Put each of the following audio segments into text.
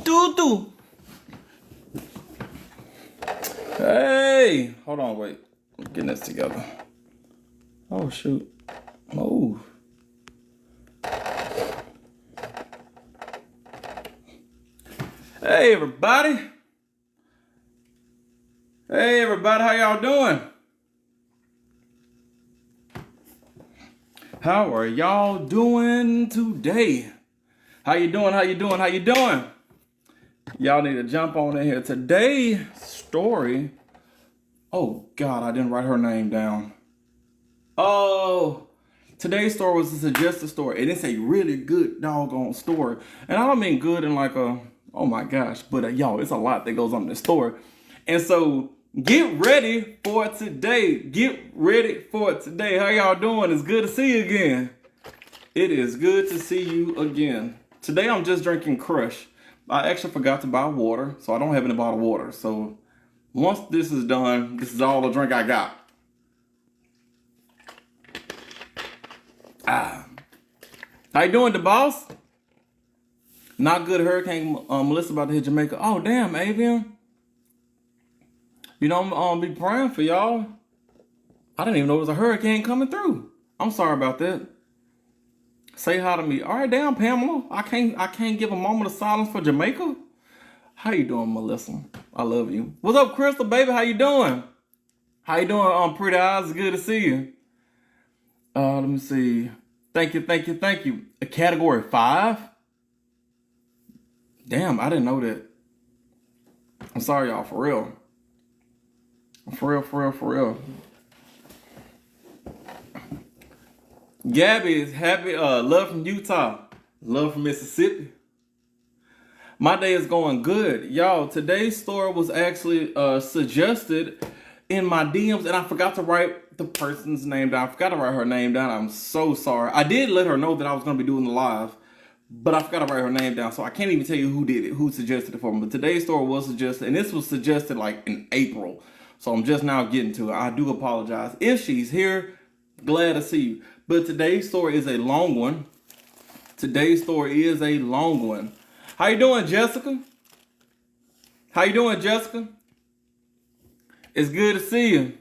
Doo. Hey, hold on, wait. I'm getting this together. Oh shoot. Move. Hey everybody. Hey everybody, how y'all doing? How are y'all doing today? How you doing? How you doing? How you doing? Y'all need to jump on in here. Today's story. Oh God, I didn't write her name down. Oh, today's story was a suggested story, and it's a really good doggone story. And I don't mean good in like a, oh my gosh, but y'all, it's a lot that goes on in this story. And so get ready for today. Get ready for today. How y'all doing? It's good to see you again. It is good to see you again. Today I'm just drinking Crush. I actually forgot to buy water, so I don't have any bottled water. So once this is done, this is all the drink I got. How you doing, the boss? Not good. Hurricane Melissa about to hit Jamaica. Oh damn, Avian. You know, I'm be praying for y'all. I didn't even know there was a hurricane coming through. I'm sorry about that. Say hi to me. All right, damn, Pamela. I can't give a moment of silence for Jamaica. How you doing, Melissa? I love you. What's up, Crystal, baby? How you doing? How you doing, pretty eyes? It's good to see you. Let me see. Thank you. A category 5? Damn, I didn't know that. I'm sorry, y'all, for real. For real. Gabby is happy. Love from Utah. Love from Mississippi. My day is going good. Y'all, today's story was actually suggested in my DMs, and I forgot to write the person's name down. I forgot to write her name down. I'm so sorry. I did let her know that I was going to be doing the live, but I forgot to write her name down, so I can't even tell you who did it, who suggested it for me. But today's story was suggested, and this was suggested like in April. So I'm just now getting to it. I do apologize. If she's here, glad to see you. But today's story is a long one. How you doing, Jessica? It's good to see you.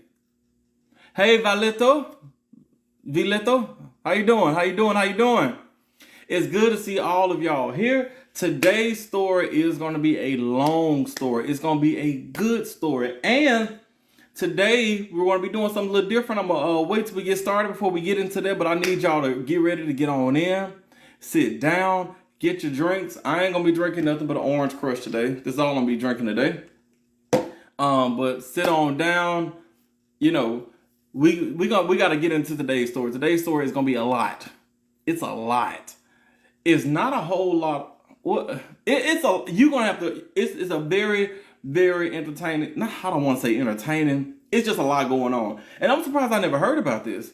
Hey, Vileto. How you doing? It's good to see all of y'all here. Today's story is going to be a long story. It's going to be a good story. And today, we're going to be doing something a little different. I'm going to wait till we get started before we get into that. But I need y'all to get ready to get on in. Sit down. Get your drinks. I ain't going to be drinking nothing but an orange crush today. This is all I'm going to be drinking today. But sit on down. You know, we got to get into today's story. Today's story is going to be a lot. It's a lot. It's not a whole lot. Well, it's a very, very entertaining. I don't want to say entertaining. It's just a lot going on. And I'm surprised I never heard about this.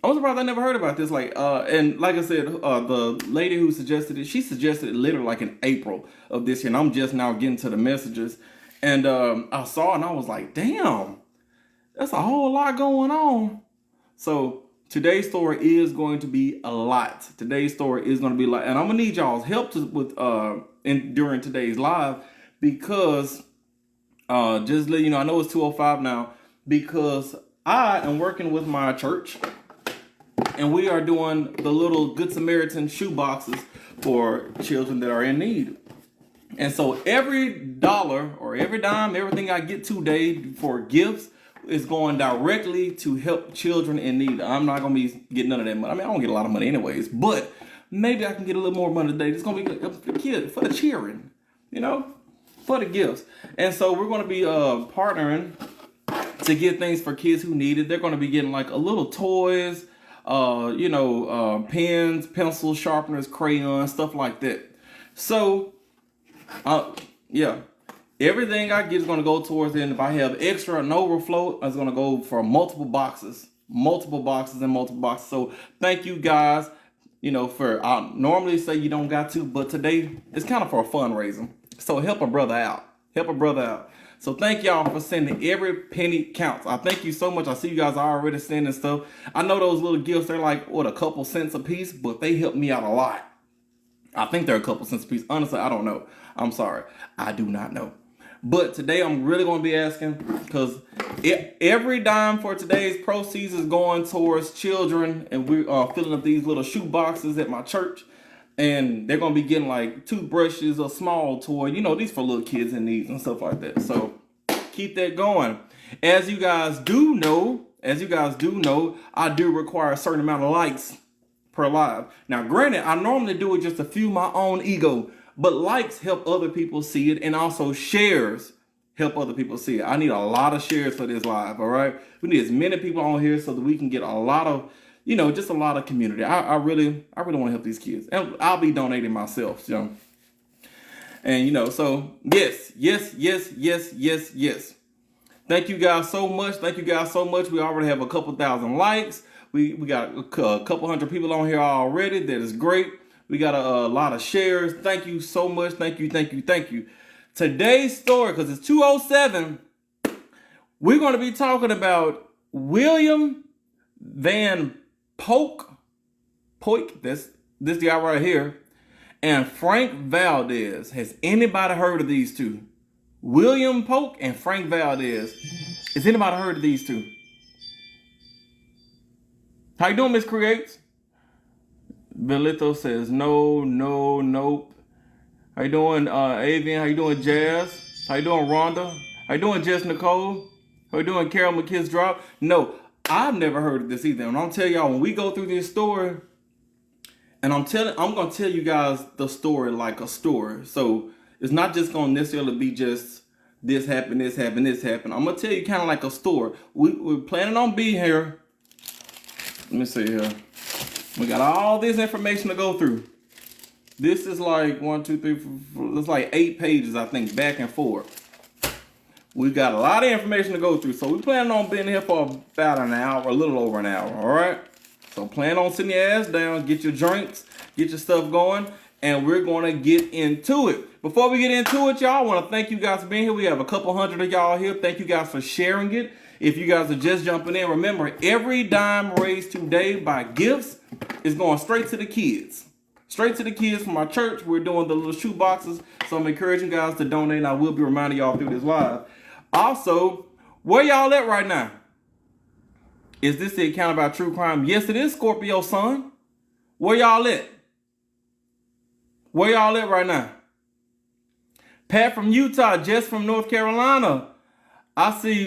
Like, and like I said, the lady who suggested it, she suggested it literally like in April of this year. And I'm just now getting to the messages. And I saw it and I was like, damn, that's a whole lot going on. So today's story is going to be a lot. And I'm going to need y'all's help during today's live because, just let you know, I know it's 2:05 now because I am working with my church and we are doing the little Good Samaritan shoe boxes for children that are in need. And so every dollar or every dime, everything I get today for gifts is going directly to help children in need. I'm not going to be getting none of that money. I mean, I don't get a lot of money anyways, but maybe I can get a little more money today. It's going to be for the kids, for the cheering, for the gifts. And so we're going to be partnering to get things for kids who need it. They're going to be getting like a little toys, pens, pencils, sharpeners, crayons, stuff like that. So, everything I get is going to go towards it. And if I have extra and overflow, it's going to go for multiple boxes. So thank you guys, I normally say you don't got to, but today it's kind of for a fundraiser. So help a brother out. So thank y'all for sending. Every penny counts. I thank you so much. I see you guys are already sending stuff. I know those little gifts, they're like, a couple cents a piece, but they help me out a lot. I think they're a couple cents a piece. Honestly, I don't know. I'm sorry. I do not know. But today I'm really going to be asking, because every dime for today's proceeds is going towards children, and we are filling up these little shoe boxes at my church, and they're going to be getting like toothbrushes, a small toy, you know, these for little kids in needs and stuff like that. So keep that going. As you guys do know, I do require a certain amount of likes per live. Now, granted, I normally do it just to fuel my own ego, but likes help other people see it, and also shares help other people see it. I need a lot of shares for this live, all right? We need as many people on here so that we can get a lot of, you know, just a lot of community. I really want to help these kids, and I'll be donating myself, you know. And, you know, so yes. Thank you guys so much. We already have a couple thousand likes. We got a couple hundred people on here already. That is great. We got a lot of shares. Thank you so much. Thank you. Today's story, because it's 2:07, we're going to be talking about William Van Poyk, this guy right here, and Frank Valdez. Has anybody heard of these two? William Poyk and Frank Valdez. Has anybody heard of these two? How you doing, Miss Creates? Belito says nope. How you doing, Avian? How you doing, Jazz? How you doing, Rhonda? How you doing, Jess Nicole? How you doing, Carol McKiss Drop? No, I've never heard of this either. And I'll tell y'all, when we go through this story, and I'm gonna tell you guys the story like a story. So it's not just gonna necessarily be just this happened. I'm gonna tell you kind of like a story. We're planning on being here. Let me see here. We got all this information to go through. This is like 1, 2, 3, 4. It's like 8 pages, I think, back and forth. We got a lot of information to go through. So we planning on being here for about an hour, a little over an hour, all right? So plan on sitting your ass down, get your drinks, get your stuff going, and we're going to get into it. Before we get into it, y'all, I want to thank you guys for being here. We have a couple hundred of y'all here. Thank you guys for sharing it. If you guys are just jumping in, remember, every dime raised today by gifts is going straight to the kids. Straight to the kids from our church. We're doing the little shoe boxes. So I'm encouraging guys to donate, and I will be reminding y'all through this live. Also, where y'all at right now? Is this the account about true crime? Yes, it is, Scorpio son. Where y'all at? Where y'all at right now? Pat from Utah, Jess from North Carolina. I see,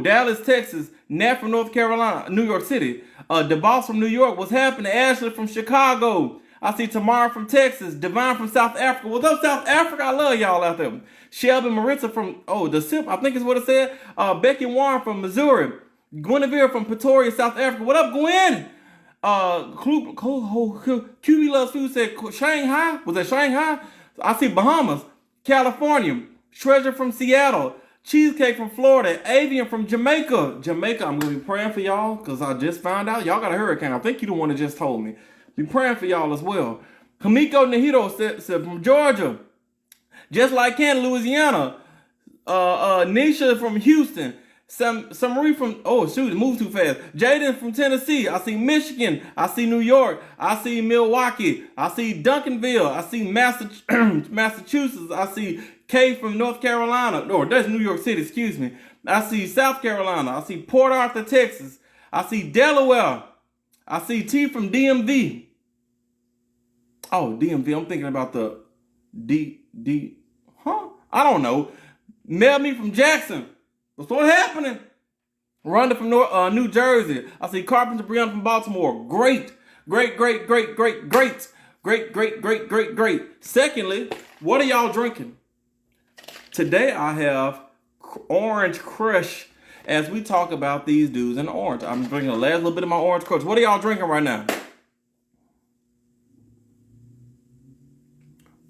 Dallas, Texas. Nat from North Carolina, New York City. DeBoss from New York. What's happening? Ashley from Chicago. I see Tamara from Texas. Divine from South Africa. What's up, South Africa? I love y'all out there. Shelby Maritza from, the SIP, I think is what it said. Becky Warren from Missouri. Guinevere from Pretoria, South Africa. What up, Gwen? QB Loves Food said Shanghai. Was that Shanghai? I see Bahamas, California. Treasure from Seattle. Cheesecake from Florida. Avian from Jamaica. I'm going to be praying for y'all because I just found out y'all got a hurricane. I think you the one that just told me. Be praying for y'all as well. Kamiko Nahito said from Georgia. Just like Canada, Louisiana. Nisha from Houston. Marie from, it moved too fast. Jaden from Tennessee. I see Michigan. I see New York. I see Milwaukee. I see Duncanville. I see Massachusetts. I see Kay from North Carolina. No, that's New York City, excuse me. I see South Carolina. I see Port Arthur, Texas. I see Delaware. I see T from DMV. Oh, DMV. I'm thinking about the I don't know. Melanie from Jackson. What's happening? Rhonda from New Jersey. I see Carpenter Brianna from Baltimore. Great. Secondly, what are y'all drinking? Today I have Orange Crush as we talk about these dudes in orange. I'm drinking the last little bit of my Orange Crush. What are y'all drinking right now?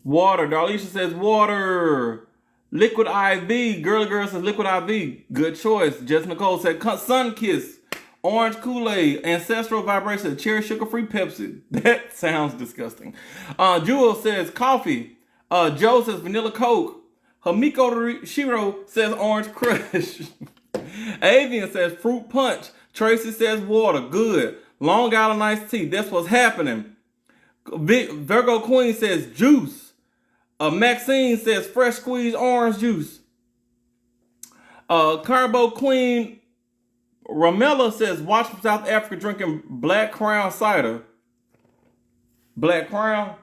Water. Darlisha says water. Liquid IV. Girl says Liquid IV. Good choice. Jess Nicole said Sun Kiss. Orange Kool-Aid. Ancestral Vibration. Cherry Sugar-Free Pepsi. That sounds disgusting. Jewel says coffee. Joe says Vanilla Coke. Hamiko Shiro says Orange Crush. Avian says Fruit Punch. Tracy says water. Good. Long Island Iced Tea. That's what's happening. Virgo Queen says juice. Maxine says fresh squeezed orange juice. Carbo Queen Ramella says watch from South Africa drinking Black Crown cider. Black Crown?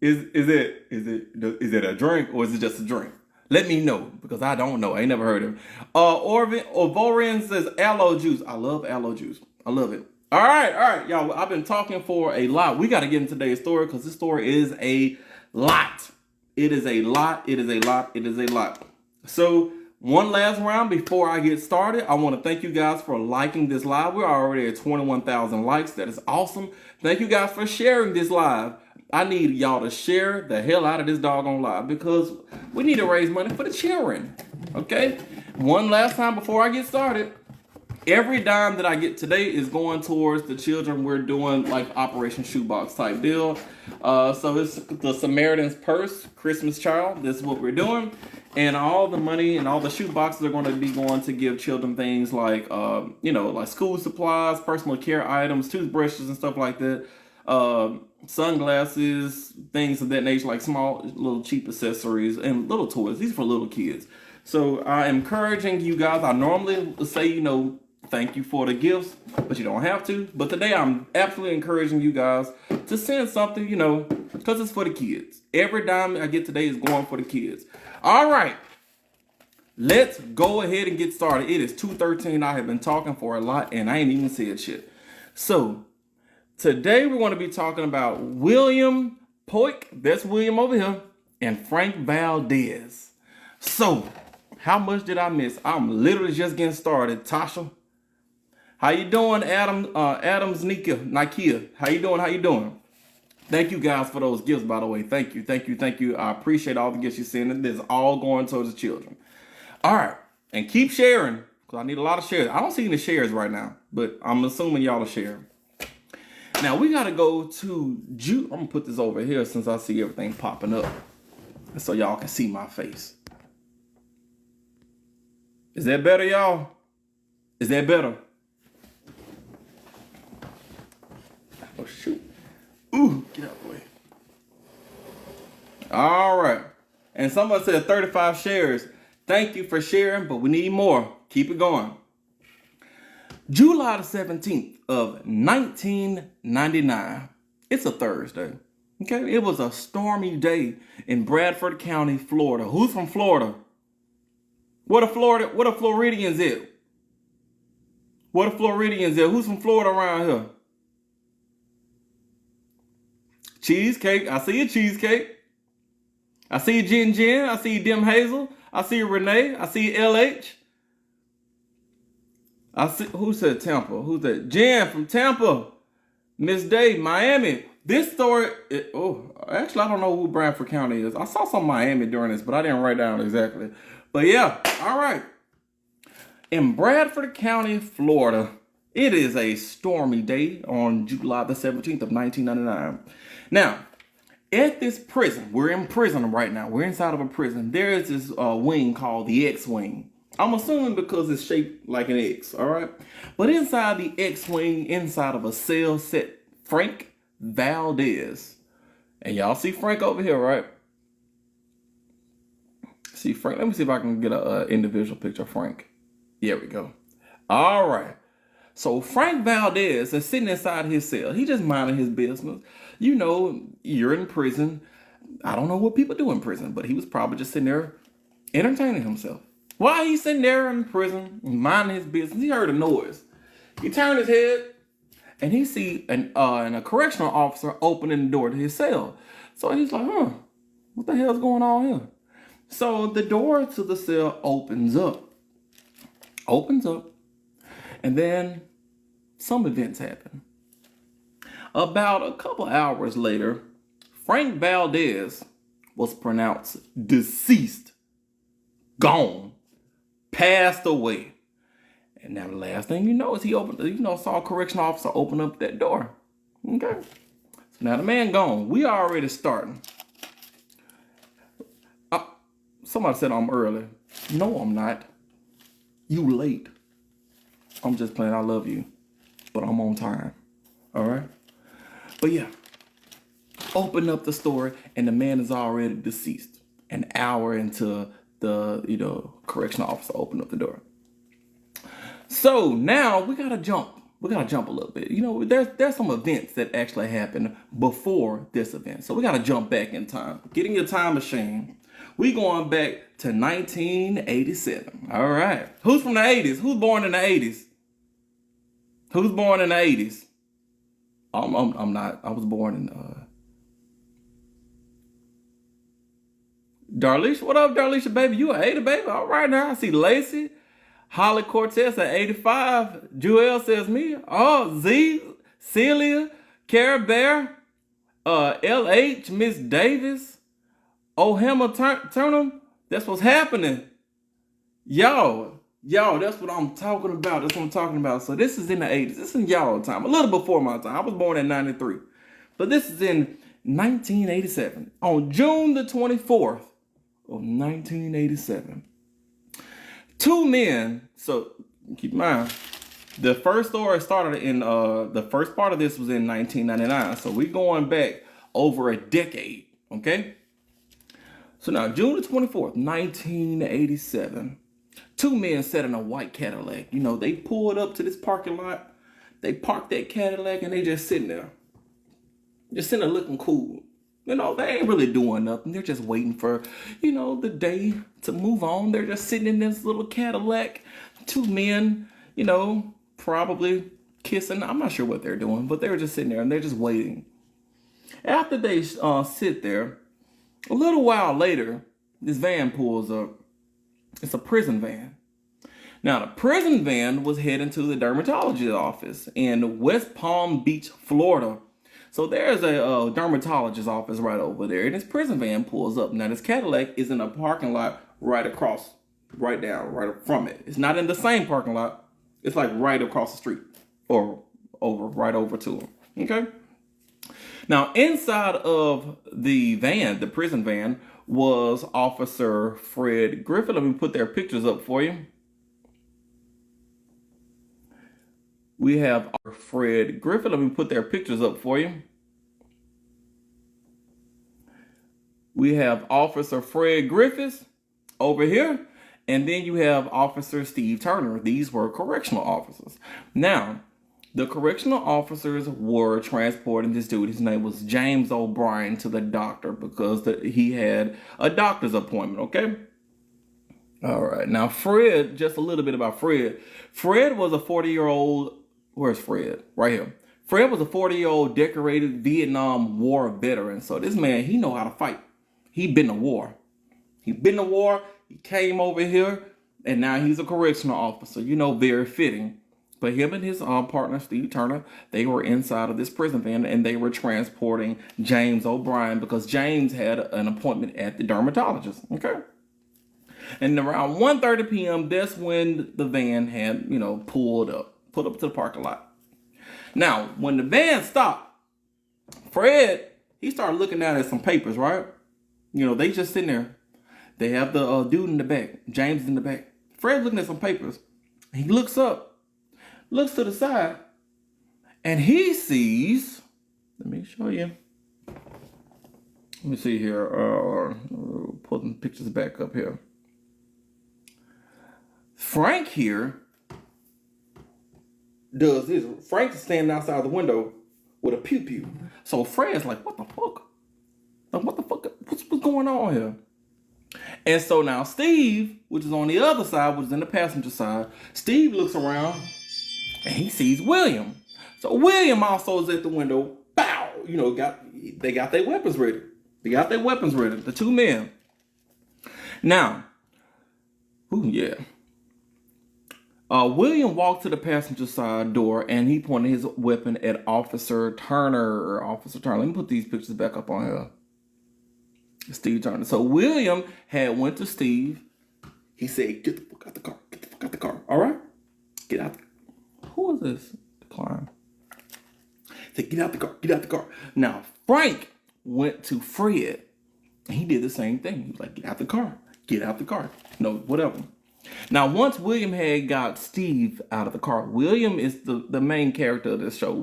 Is it a drink or is it just a drink? Let me know because I don't know. I ain't never heard of it. Orvorin says aloe juice. I love aloe juice. I love it. All right, y'all. I've been talking for a lot. We got to get into today's story because this story is a lot. It is a lot. It is a lot. It is a lot. So one last round before I get started, I want to thank you guys for liking this live. We're already at 21,000 likes. That is awesome. Thank you guys for sharing this live. I need y'all to share the hell out of this doggone live because we need to raise money for the children. Okay? One last time before I get started. Every dime that I get today is going towards the children. We're doing like Operation Shoebox type deal. So it's the Samaritan's Purse, Christmas Child. This is what we're doing. And all the money and all the shoe boxes are going to be going to give children things like, like school supplies, personal care items, toothbrushes and stuff like that. Sunglasses, things of that nature, like small, little cheap accessories and little toys. These are for little kids. So I'm encouraging you guys. I normally say, thank you for the gifts, but you don't have to. But today I'm absolutely encouraging you guys to send something, because it's for the kids. Every dime I get today is going for the kids. All right. Let's go ahead and get started. It is 2:13. I have been talking for a lot and I ain't even said shit. So today we're going to be talking about William Poyk, that's William over here, and Frank Valdez. So, how much did I miss? I'm literally just getting started. Tasha, how you doing? Adams Nikia, how you doing? Thank you guys for those gifts, by the way. Thank you. I appreciate all the gifts you're sending. This is all going towards the children. All right, and keep sharing because I need a lot of shares. I don't see any shares right now, but I'm assuming y'all are sharing. Now we gotta go to I'm gonna put this over here since I see everything popping up, so y'all can see my face. Is that better, y'all? Is that better? Oh shoot! Ooh, get out of the way. All right, and someone said 35 shares. Thank you for sharing, but we need more. Keep it going. July the 17th of 1999. It's a Thursday. Okay, it was a stormy day in Bradford County, Florida. Who's from Florida? What a Floridians at? Who's from Florida around here? Cheesecake. I see a cheesecake. I see Jen. I see Dim Hazel. I see Renee. I see LH. I see, who said Tampa? Who's that? Jan from Tampa. Miss Day, Miami. This story, actually, I don't know who Bradford County is. I saw some Miami during this, but I didn't write down exactly. But yeah, all right. In Bradford County, Florida, it is a stormy day on July the 17th of 1999. Now, at this prison, we're in prison right now. We're inside of a prison. There is this wing called the X-Wing. I'm assuming because it's shaped like an X, all right? But inside the X-Wing, inside of a cell, sat Frank Valdez. And y'all see Frank over here, right? See Frank. Let me see if I can get an individual picture of Frank. There we go. All right. So Frank Valdez is sitting inside his cell. He just minding his business. You're in prison. I don't know what people do in prison, but he was probably just sitting there entertaining himself. While he's sitting there in prison, minding his business, he heard a noise. He turned his head, and he see a correctional officer opening the door to his cell. So he's like, what the hell's going on here? So the door to the cell opens up. And then some events happen. About a couple hours later, Frank Valdez was pronounced deceased, gone, passed away. And now the last thing you know is he saw a correctional officer open up that door. Okay. So now the man gone. We already starting. Somebody said I'm early. No, I'm not. You late. I'm just playing. I love you. But I'm on time. All right. But yeah. open up the store, and the man is already deceased. An hour into the correctional officer opened up the door. So now we gotta jump. We gotta jump a little bit. There's some events that actually happened before this event. So we gotta jump back in time. Getting your time machine. We going back to 1987. All right. Who's from the 80s? Who's born in the 80s? Who's born in the 80s? I'm not. I was born in Darlisha. What up, Darlisha, baby? You an 80, baby? All right now. I see Lacey. Holly Cortez at 85. Jewel says me. Oh, Z, Celia, Cara Bear, LH, Miss Davis, Ohema Turnham. That's what's happening. Yo, that's what I'm talking about. That's what I'm talking about. So this is in the 80s. This is in y'all time. A little before my time. I was born in 93. But this is in 1987. On June the 24th of 1987. Two men, so keep in mind, the first story started in, the first part of this was in 1999. So we're going back over a decade, okay? So now, June the 24th, 1987, two men sat in a white Cadillac. They pulled up to this parking lot. They parked that Cadillac and they just sitting there. Just sitting there looking cool. They ain't really doing nothing. They're just waiting for, the day to move on. They're just sitting in this little Cadillac. Two men, probably kissing. I'm not sure what they're doing, but they're just sitting there and they're just waiting. After they sit there, a little while later, this van pulls up. It's a prison van. Now, the prison van was heading to the dermatologist office in West Palm Beach, Florida. So there's a dermatologist office right over there, and this prison van pulls up. Now, this Cadillac is in a parking lot right from it. It's not in the same parking lot. It's like right across the street or right over to them. Okay? Now, inside of the van, the prison van, was Officer Fred Griffin. Let me put their pictures up for you. We have Fred Griffin. Let me put their pictures up for you. We have Officer Fred Griffiths over here. And then you have Officer Steve Turner. These were correctional officers. Now, the correctional officers were transporting this dude. His name was James O'Brien to the doctor because he had a doctor's appointment, okay? All right. Now, Fred, just a little bit about Fred. Fred was a 40-year-old. Where's Fred? Right here. Fred was a 40-year-old decorated Vietnam War veteran. So this man, he know how to fight. He been to war. He came over here, and now he's a correctional officer. Very fitting. But him and his partner, Steve Turner, they were inside of this prison van, and they were transporting James O'Brien because James had an appointment at the dermatologist. Okay? And around 1:30 p.m., that's when the van had, pulled up to the parking lot. Now, when the van stopped, Fred, he started looking down at some papers, right? They just sitting there. They have the dude in the back. James in the back. Fred's looking at some papers. He looks up, looks to the side, and he sees, let me show you. Let me see here. Pull the pictures back up here. Frank here does this. Frank's standing outside the window with a pew-pew. So Fred's like, what the fuck? Like, what the fuck? What's going on here? And so now Steve, which is on the other side, which is in the passenger side, Steve looks around and he sees William. So William also is at the window. Bow! They got their weapons ready. The two men. Now, William walked to the passenger side door and he pointed his weapon at Officer Turner. Let me put these pictures back up on here. Steve Turner. So William had went to Steve. He said, get the fuck out the car. Get the fuck out the car. All right? Get out. Who is this? Decline. He said, get out the car. Get out the car. Now, Frank went to Fred. And he did the same thing. He was like, get out the car. Get out the car. No, whatever. Now, once William had got Steve out of the car, William is the main character of this show.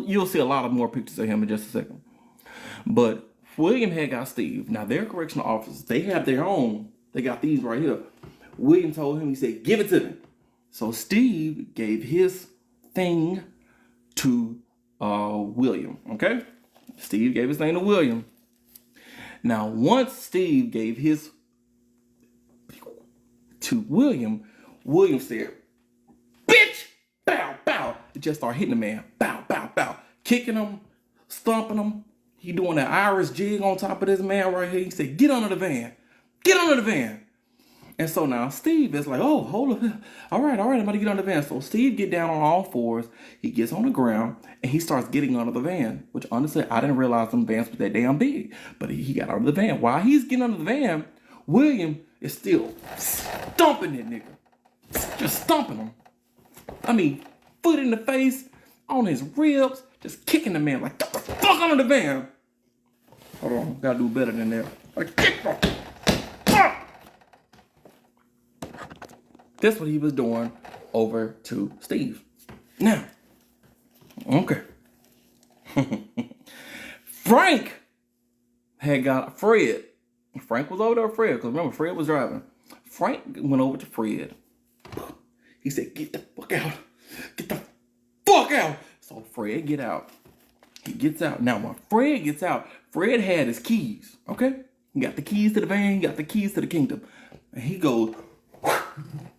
You'll see a lot of more pictures of him in just a second. But William had got Steve. Now, they're correctional officers. They have their own. They got these right here. William told him, he said, give it to me. So Steve gave his thing to William, okay? Steve gave his thing to William. Now, once Steve gave his to William, William said, bitch, bow, bow. It just started hitting the man, bow, bow, bow. Kicking him, stomping him. He doing that Irish jig on top of this man right here. He said, get under the van. Get under the van. And so now Steve is like, oh, hold up. All right, I'm about to get under the van. So Steve get down on all fours. He gets on the ground and he starts getting under the van, which honestly, I didn't realize them vans were that damn big. But he got under the van. While he's getting under the van, William is still stomping that nigga. Just stomping him. I mean, foot in the face, on his ribs, just kicking the man like, get the fuck under the van. Hold on, gotta do better than that. Like, kick the fuck. That's what he was doing over to Steve. Now, okay. Frank had got Fred. Frank was over there with Fred, because remember, Fred was driving. Frank went over to Fred. He said, get the fuck out. Get the fuck out. So Fred get out. He gets out. Now, when Fred gets out, Fred had his keys, okay? He got the keys to the van. He got the keys to the kingdom. And he goes,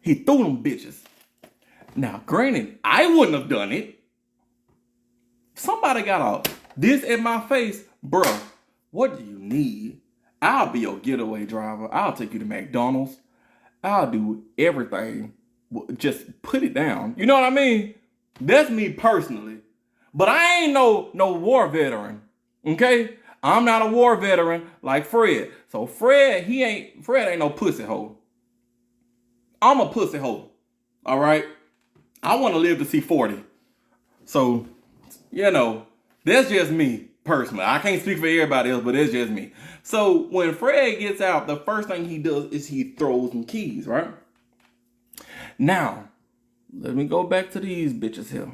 he threw them bitches. Now, granted, I wouldn't have done it. Somebody got out this at my face. Bro, what do you need? I'll be your getaway driver. I'll take you to McDonald's. I'll do everything. Just put it down. You know what I mean? That's me personally. But I ain't no war veteran. Okay? I'm not a war veteran like Fred. So Fred ain't no pussy hole. I'm a pussy hole. All right? I want to live to see 40. So, you know, that's just me personally. I can't speak for everybody else, but it's just me. So when Fred gets out, the first thing he does is he throws some keys, right? Now, let me go back to these bitches here.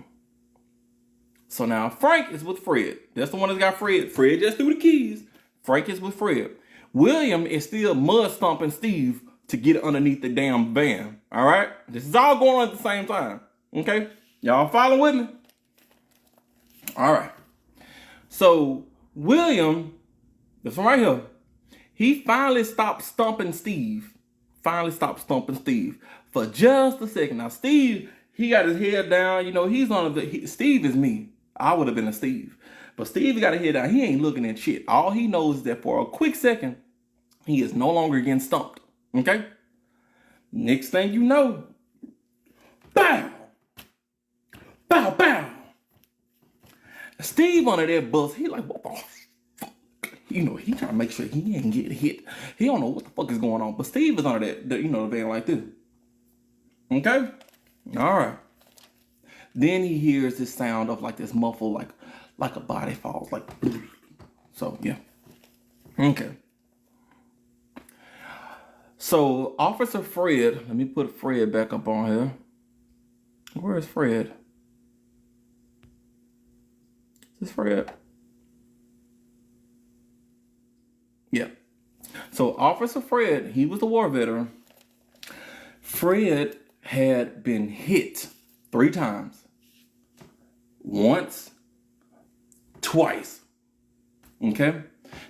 So now Frank is with Fred. That's the one that's got Fred. Fred just threw the keys. Frank is with Fred. William is still mud stomping Steve to get underneath the damn van. All right? This is all going on at the same time. Okay? Y'all following with me? All right. So William, this one right here, he finally stopped stomping Steve. For just a second. Now, Steve, he got his head down. You know, he's on Steve is me. I would have been a Steve. But Steve got his head down. He ain't looking at shit. All he knows is that for a quick second, he is no longer getting stumped. Okay? Next thing you know, bow! Bow, bow! Steve under that bus, he like, what the fuck? You know, he trying to make sure he ain't get hit. He don't know what the fuck is going on. But Steve is under that, the van like this. Okay? All right. Then he hears this sound of like this muffle, like a body falls, like. So, yeah. Okay. So, Officer Fred, let me put Fred back up on here. Where is Fred? Is this Fred? Yeah. So, Officer Fred, he was the war veteran. Fred had been hit 3 times. Once, twice. Okay?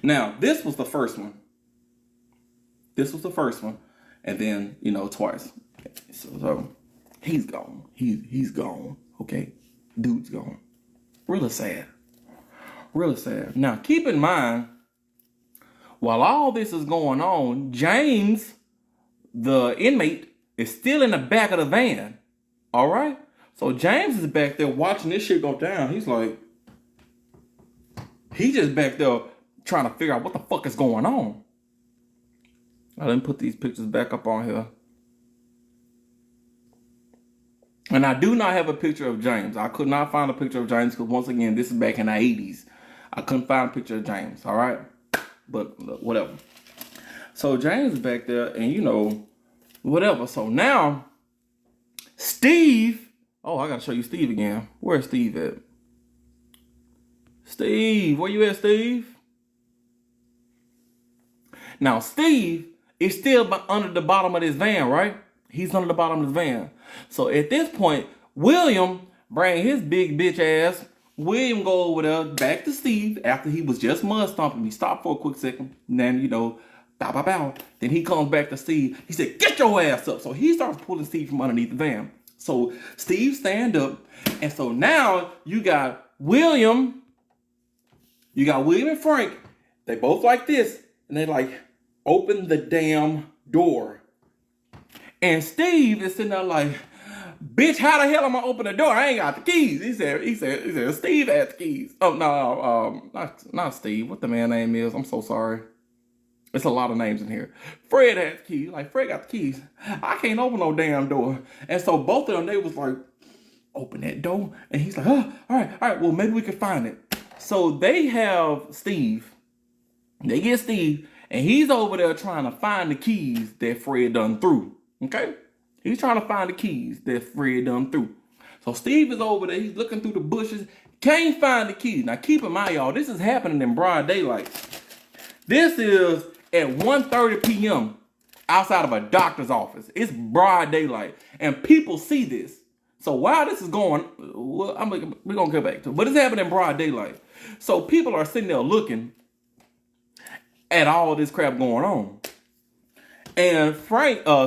Now, this was the first one. And then, you know, twice. So he's gone. He's gone. Okay? Dude's gone. Really sad. Now, keep in mind, while all this is going on, James, the inmate, is still in the back of the van. All right? So James is back there watching this shit go down. He's like, he just back there trying to figure out what the fuck is going on. I didn't put these pictures back up on here. And I do not have a picture of James. I could not find a picture of James because, once again, this is back in the 80s. I couldn't find a picture of James, all right? But whatever. So James is back there and, you know, whatever. So now, Steve. Oh, I got to show you Steve again. Where's Steve at? Steve, where you at, Steve? Now, Steve is still under the bottom of this van, right? He's under the bottom of the van. So at this point, William bring his big bitch ass. William go over there back to Steve after he was just mud stomping. He stopped for a quick second. And then, bow, bow, bow. Then he comes back to Steve. He said, get your ass up. So he starts pulling Steve from underneath the van. So Steve stand up. And so now you got William. You got William and Frank. They both like this. And they like, open the damn door. And Steve is sitting there like, bitch, how the hell am I open the door? I ain't got the keys. He said, Steve has the keys. Oh, no, not Steve. What the man name is? I'm so sorry. It's a lot of names in here. Fred has the keys. Like, Fred got the keys. I can't open no damn door. And so both of them, they was like, open that door. And he's like, oh, all right, well, maybe we can find it. So they have Steve. They get Steve, and he's over there trying to find the keys that Fred done threw. Okay? He's trying to find the keys that Fred done threw. So Steve is over there. He's looking through the bushes. Can't find the keys. Now, keep in mind, y'all, this is happening in broad daylight. This is at 1:30 p.m. outside of a doctor's office. It's broad daylight. And people see this. So while this is going, well, we're going to get back to it. But it's happening in broad daylight. So people are sitting there looking at all this crap going on. And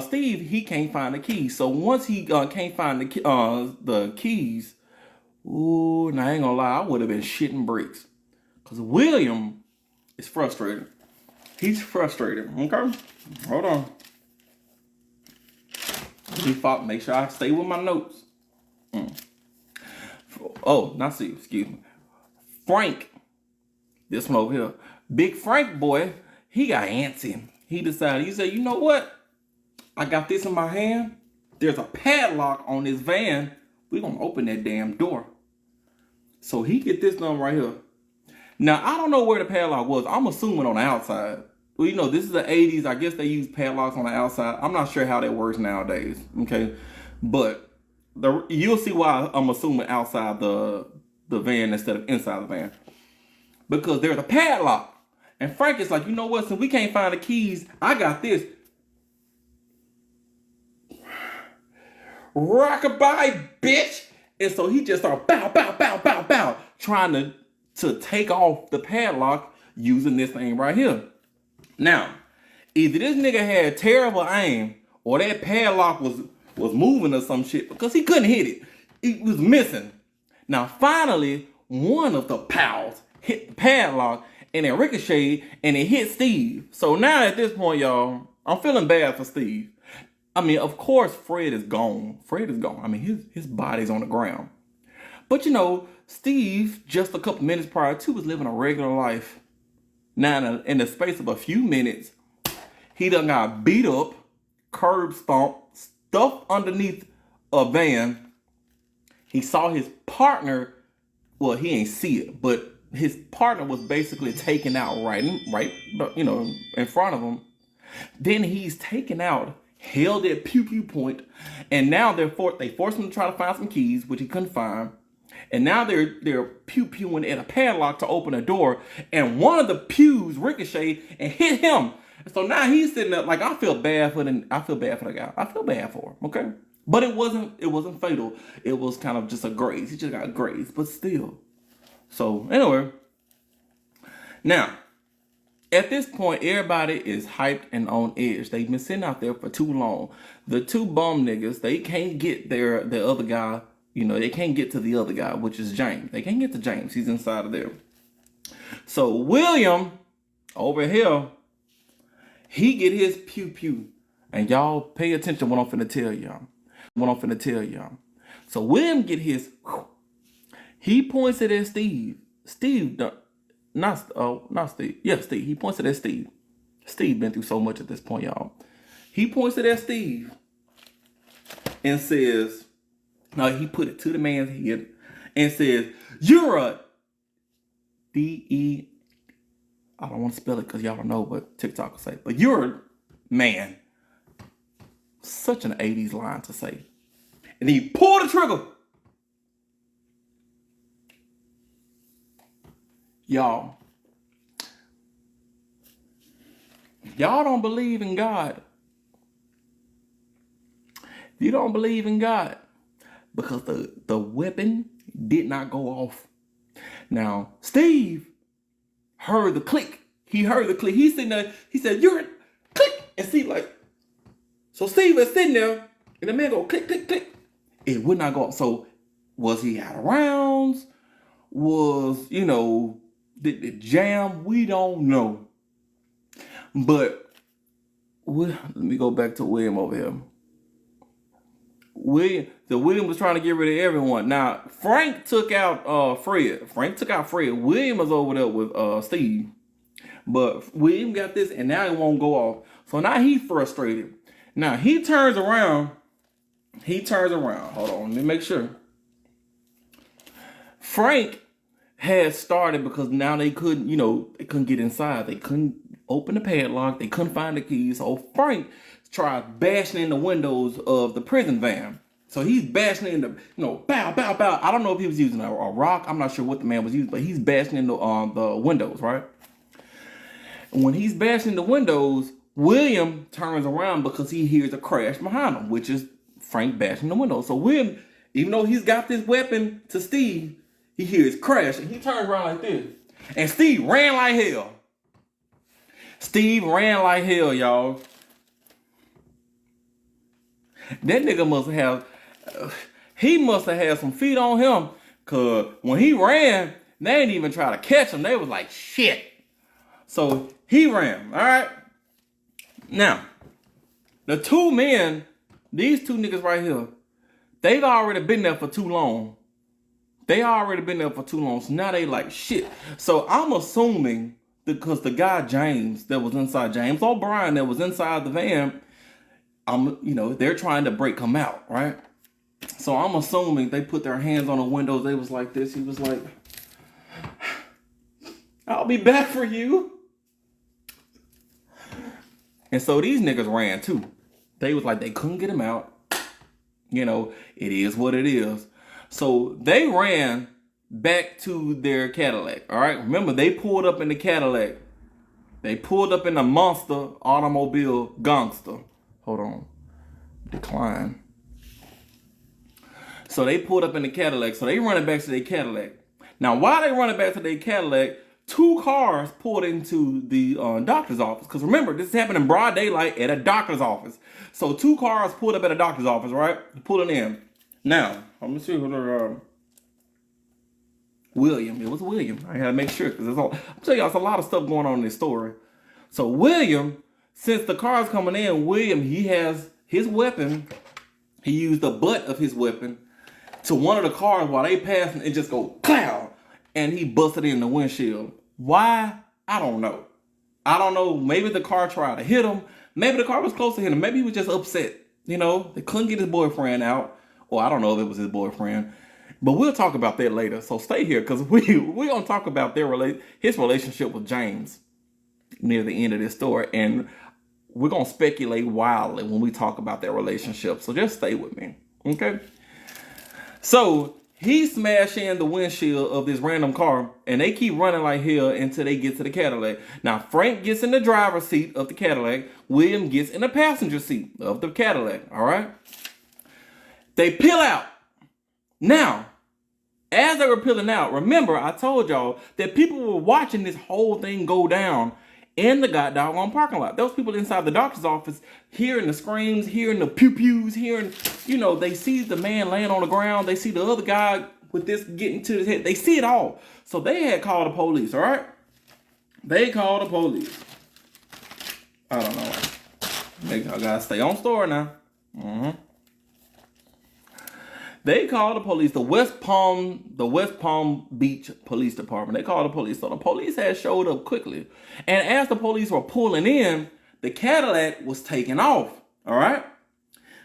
Steve, he can't find the keys. So once he can't find the keys, ooh, now I ain't gonna lie, I would have been shitting bricks. Because William is frustrated. He's frustrated, okay? Hold on. Make sure I stay with my notes. Oh, not Steve, excuse me. Frank, this one over here. Big Frank boy, he got antsy. He decided, he said, you know what? I got this in my hand. There's a padlock on this van. We're going to open that damn door. So he get this done right here. Now, I don't know where the padlock was. I'm assuming on the outside. Well, this is the 80s. I guess they use padlocks on the outside. I'm not sure how that works nowadays. Okay. But you'll see why I'm assuming outside the van instead of inside the van. Because there's a padlock. And Frank is like, you know what? Since we can't find the keys, I got this. Rockabye, bitch. And so he just started bow, bow, bow, bow, bow, trying to take off the padlock using this thing right here. Now, either this nigga had terrible aim or that padlock was moving or some shit because he couldn't hit it. It was missing. Now, finally, one of the pals hit the padlock and it ricocheted and it hit Steve. So now at this point, y'all, I'm feeling bad for Steve. I mean, of course, Fred is gone. Fred is gone. I mean, his body's on the ground. But Steve, just a couple minutes prior to, was living a regular life. Now, in the space of a few minutes, he done got beat up, curb stomped, stuffed underneath a van. He saw his partner. Well, he ain't see it, but his partner was basically taken out right, in front of him. Then he's taken out, held at pew point, and now they forced him to try to find some keys, which he couldn't find. And now they're pew-pewing at a padlock to open a door, and one of the pews ricocheted and hit him. So now he's sitting there like, I feel bad for the guy. I feel bad for him, okay? But it wasn't fatal. It was kind of just a graze. He just got grazed, but still. So anyway, now at this point, everybody is hyped and on edge. They've been sitting out there for too long. The two bum niggas, they can't get the other guy. They can't get to the other guy, which is James. They can't get to James. He's inside of there. So William, over here, he get his pew. And y'all pay attention to what I'm finna tell y'all. So William get his, he points it at Steve. Not Steve. Yeah, Steve. He points it at Steve. Steve been through so much at this point, y'all. He points it at Steve and says, no, he put it to the man's head and says, you're a D-E, I don't want to spell it because y'all don't know what TikTok will say, but you're a man. Such an 80s line to say. And he pulled the trigger. Y'all, y'all don't believe in God, if you don't believe in God, because the weapon did not go off. Now, Steve heard the click. He heard the click. He's sitting there. He said, "You're click." And Steve like, so Steve is sitting there, and the man go click, click, click. It would not go off. So was he out of rounds? Was, did it jam? We don't know. But let me go back to William over here. William was trying to get rid of everyone. Now, Frank took out Fred. William was over there with Steve. But William got this, and now it won't go off. So now he's frustrated. Now he turns around. Hold on, let me make sure. Frank had started because now they couldn't get inside. They couldn't open the padlock. They couldn't find the keys. So Frank tried bashing in the windows of the prison van. So he's bashing in the, bow, bow, bow. I don't know if he was using a rock. I'm not sure what the man was using, but he's bashing in the windows, right? And when he's bashing the windows, William turns around because he hears a crash behind him, which is Frank bashing the windows. So William, even though he's got this weapon to Steve, he hears crash and he turns around like this. And Steve ran like hell. Y'all. That nigga must have had some feet on him, cause when he ran, they didn't even try to catch him. They was like, shit. So he ran, all right? Now, the two men, these two niggas right here, they've already been there for too long. So now they like, shit. So I'm assuming, because the guy James O'Brien that was inside the van, they're trying to break him out, right? So I'm assuming they put their hands on the windows. They was like this. He was like, "I'll be back for you." And so these niggas ran too. They was like, they couldn't get him out. It is what it is. So they ran back to their Cadillac, all right? Remember, they pulled up in the Cadillac. They pulled up in the monster automobile gangster. Hold on. Decline. So they pulled up in the Cadillac. So they running back to their Cadillac. Now, while they running back to their Cadillac, two cars pulled into the doctor's office. Because remember, this happened in broad daylight at a doctor's office. So two cars pulled up at a doctor's office, right? Pulling in. Now, let me see who they're... William. It was William. I gotta make sure, because I'm telling y'all, there's a lot of stuff going on in this story. So William, since the car's coming in, William, he has his weapon. He used the butt of his weapon to one of the cars while they passing and just go cloud, and he busted in the windshield. Why? I don't know. Maybe the car tried to hit him. Maybe the car was close to him. Maybe he was just upset. They couldn't get his boyfriend out. Or I don't know if it was his boyfriend. But we'll talk about that later. So stay here, because we're going to talk about his relationship with James near the end of this story. And we're going to speculate wildly when we talk about their relationship. So just stay with me. Okay? So he smashed in the windshield of this random car, and they keep running like hell until they get to the Cadillac. Now, Frank gets in the driver's seat of the Cadillac. William gets in the passenger seat of the Cadillac. All right? They peel out. Now, as they were peeling out, remember, I told y'all that people were watching this whole thing go down in the goddamn parking lot. Those people inside the doctor's office hearing the screams, hearing the pew-pews, they see the man laying on the ground. They see the other guy with this getting to his head. They see it all. So they had called the police, all right? They called the police. I don't know. I gotta stay on story now. They called the police, the West Palm Beach Police Department. They called the police. So the police had showed up quickly. And as the police were pulling in, the Cadillac was taking off. All right?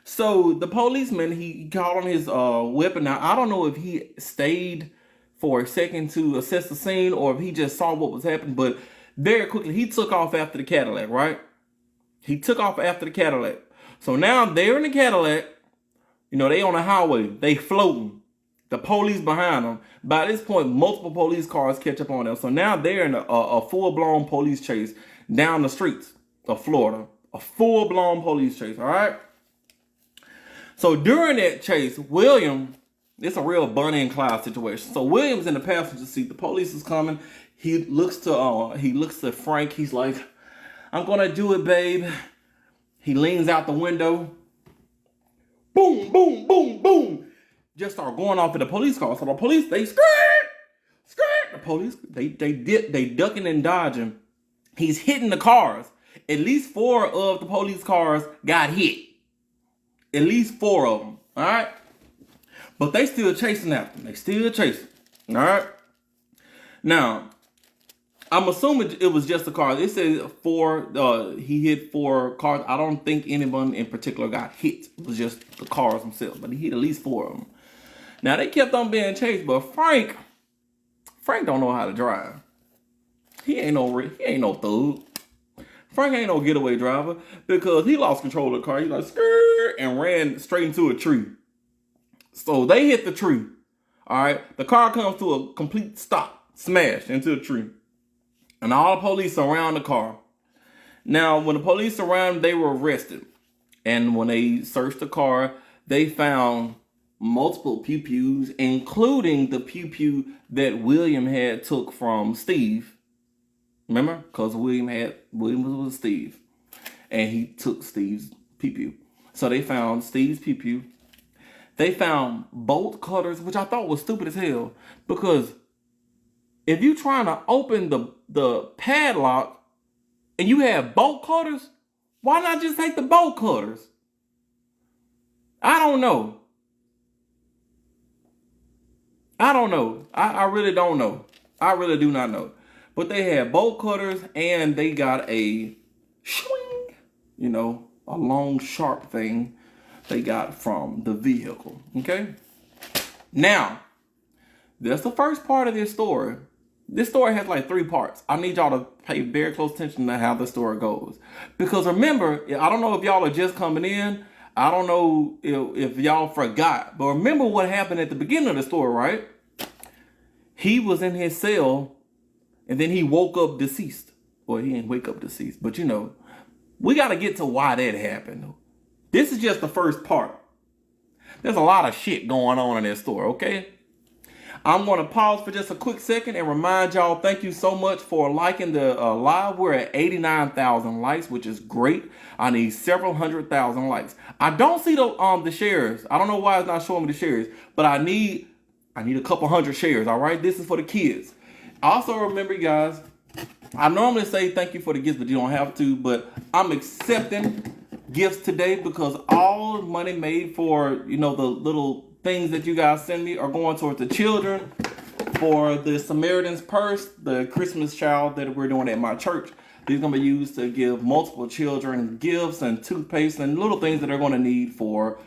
So the policeman, he called on his weapon. Now, I don't know if he stayed for a second to assess the scene or if he just saw what was happening. But very quickly, he took off after the Cadillac, right? He took off after the Cadillac. So now they're in the Cadillac. They on the highway. They floating. The police behind them. By this point, multiple police cars catch up on them. So now they're in a full-blown police chase down the streets. of Florida. A full-blown police chase, all right? So during that chase, William, it's a real Bonnie and Clyde situation. So William's in the passenger seat. The police is coming. He looks to Frank. He's like, I'm gonna do it, babe. He leans out the window. Boom, boom, boom, boom. Just start going off in the police car. So the police, they skirt. The police, they ducking and dodging. He's hitting the cars. At least 4 of the police cars got hit. At least 4 of them. All right. But they still chasing after him. They still chasing. All right. Now, I'm assuming it was just the car. It says 4. He hit 4 cars. I don't think anyone in particular got hit. It was just the cars themselves. But he hit at least 4 of them. Now they kept on being chased, but Frank don't know how to drive. He ain't no thug. Frank ain't no getaway driver because he lost control of the car. He like skirt and ran straight into a tree. So they hit the tree. All right, the car comes to a complete stop, smashed into a tree, and all the police surround the car. Now, when the police surrounded, they were arrested, and when they searched the car, they found multiple pew-pews, including the pew-pew that William had took from Steve. Remember? Because William was with Steve. And he took Steve's pew-pew. So they found Steve's pew-pew. They found bolt cutters, which I thought was stupid as hell. Because if you're trying to open the padlock and you have bolt cutters, why not just take the bolt cutters? I don't know. I really don't know. I really do not know. But they had bolt cutters and they got a swing, a long sharp thing they got from the vehicle. Okay? Now, that's the first part of this story. This story has like 3 parts. I need y'all to pay very close attention to how the story goes. Because remember, I don't know if y'all are just coming in. I don't know if y'all forgot. But remember what happened at the beginning of the story, right? He was in his cell and then he woke up deceased. Well, he didn't wake up deceased. But we got to get to why that happened. This is just the first part. There's a lot of shit going on in this story, okay? I'm going to pause for just a quick second and remind y'all, thank you so much for liking the live. We're at 89,000 likes, which is great. I need several 100,000 likes. I don't see the shares. I don't know why it's not showing me the shares, but I need a couple 100 shares, all right? This is for the kids. Also, remember, guys, I normally say thank you for the gifts, but you don't have to, but I'm accepting gifts today because all money made for, the little things that you guys send me are going towards the children for the Samaritan's Purse, the Christmas child that we're doing at my church. These are going to be used to give multiple children gifts and toothpaste and little things that they're going to need for,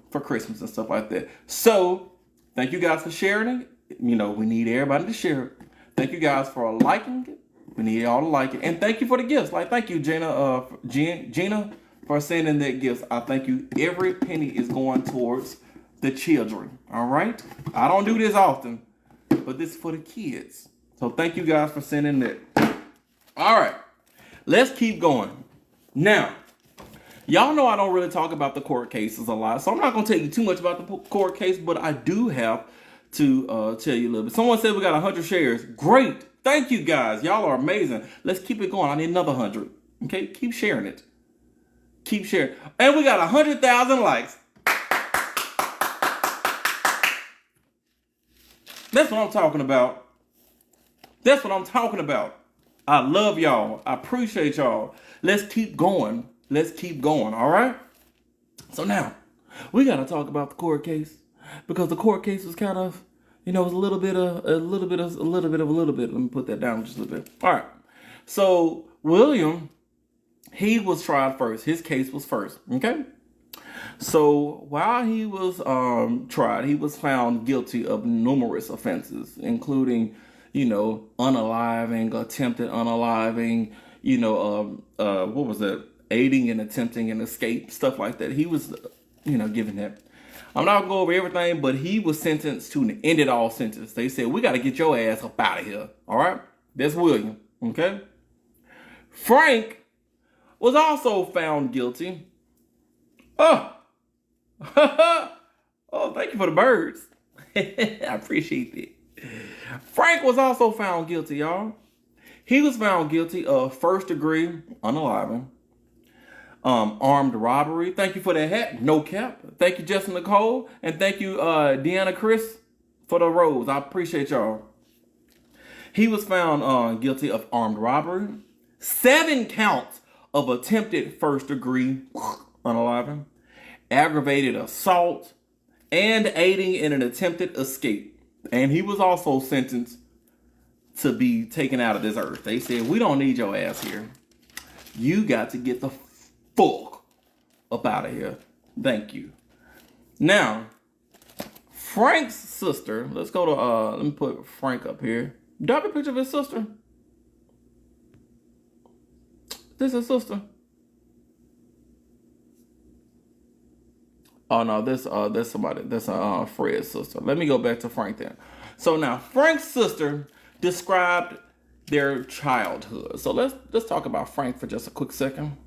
for Christmas and stuff like that. So, thank you guys for sharing it. We need everybody to share it. Thank you guys for liking it. We need y'all to like it. And thank you for the gifts. Like, thank you, Gina, for sending that gifts. I thank you. Every penny is going towards the children. All right? I don't do this often, but this is for the kids. So thank you guys for sending that. All right. Let's keep going. Now, y'all know I don't really talk about the court cases a lot, so I'm not going to tell you too much about the court case, but I do have to tell you a little bit. Someone said we got 100 shares. Great. Thank you, guys. Y'all are amazing. Let's keep it going. I need another 100. Okay? Keep sharing it. Keep sharing. And we got 100,000 likes. That's what I'm talking about. That's what I'm talking about. I love y'all. I appreciate y'all. Let's keep going. Let's keep going. All right? So now, we got to talk about the court case. Because the court case was kind of, it was a little bit. Let me put that down just a little bit. All right. So William, he was tried first. His case was first. Okay. So while he was tried, he was found guilty of numerous offenses, including, unaliving, attempted unaliving, what was that? Aiding and attempting an escape, stuff like that. He was, given that. I'm not going to go over everything, but he was sentenced to an end-it-all sentence. They said, we got to get your ass up out of here. All right? That's William. Okay? Frank was also found guilty. Oh, oh, thank you for the birds. I appreciate that. Frank was also found guilty, y'all. He was found guilty of first degree unaliving, armed robbery. Thank you for that hat. No cap. Thank you, Justin Nicole. And thank you, Deanna Chris, for the rose. I appreciate y'all. He was found guilty of armed robbery, 7 counts of attempted first degree unaliving, aggravated assault, and aiding in an attempted escape. And he was also sentenced to be taken out of this earth. They said, we don't need your ass here. You got to get the fuck up out of here. Thank you. Now, Frank's sister, let's go to, let me put Frank up here. Do I have a picture of his sister? This is his sister. Oh no, there's somebody. That's Fred's sister. Let me go back to Frank then. So now Frank's sister described their childhood. So let's talk about Frank for just a quick second.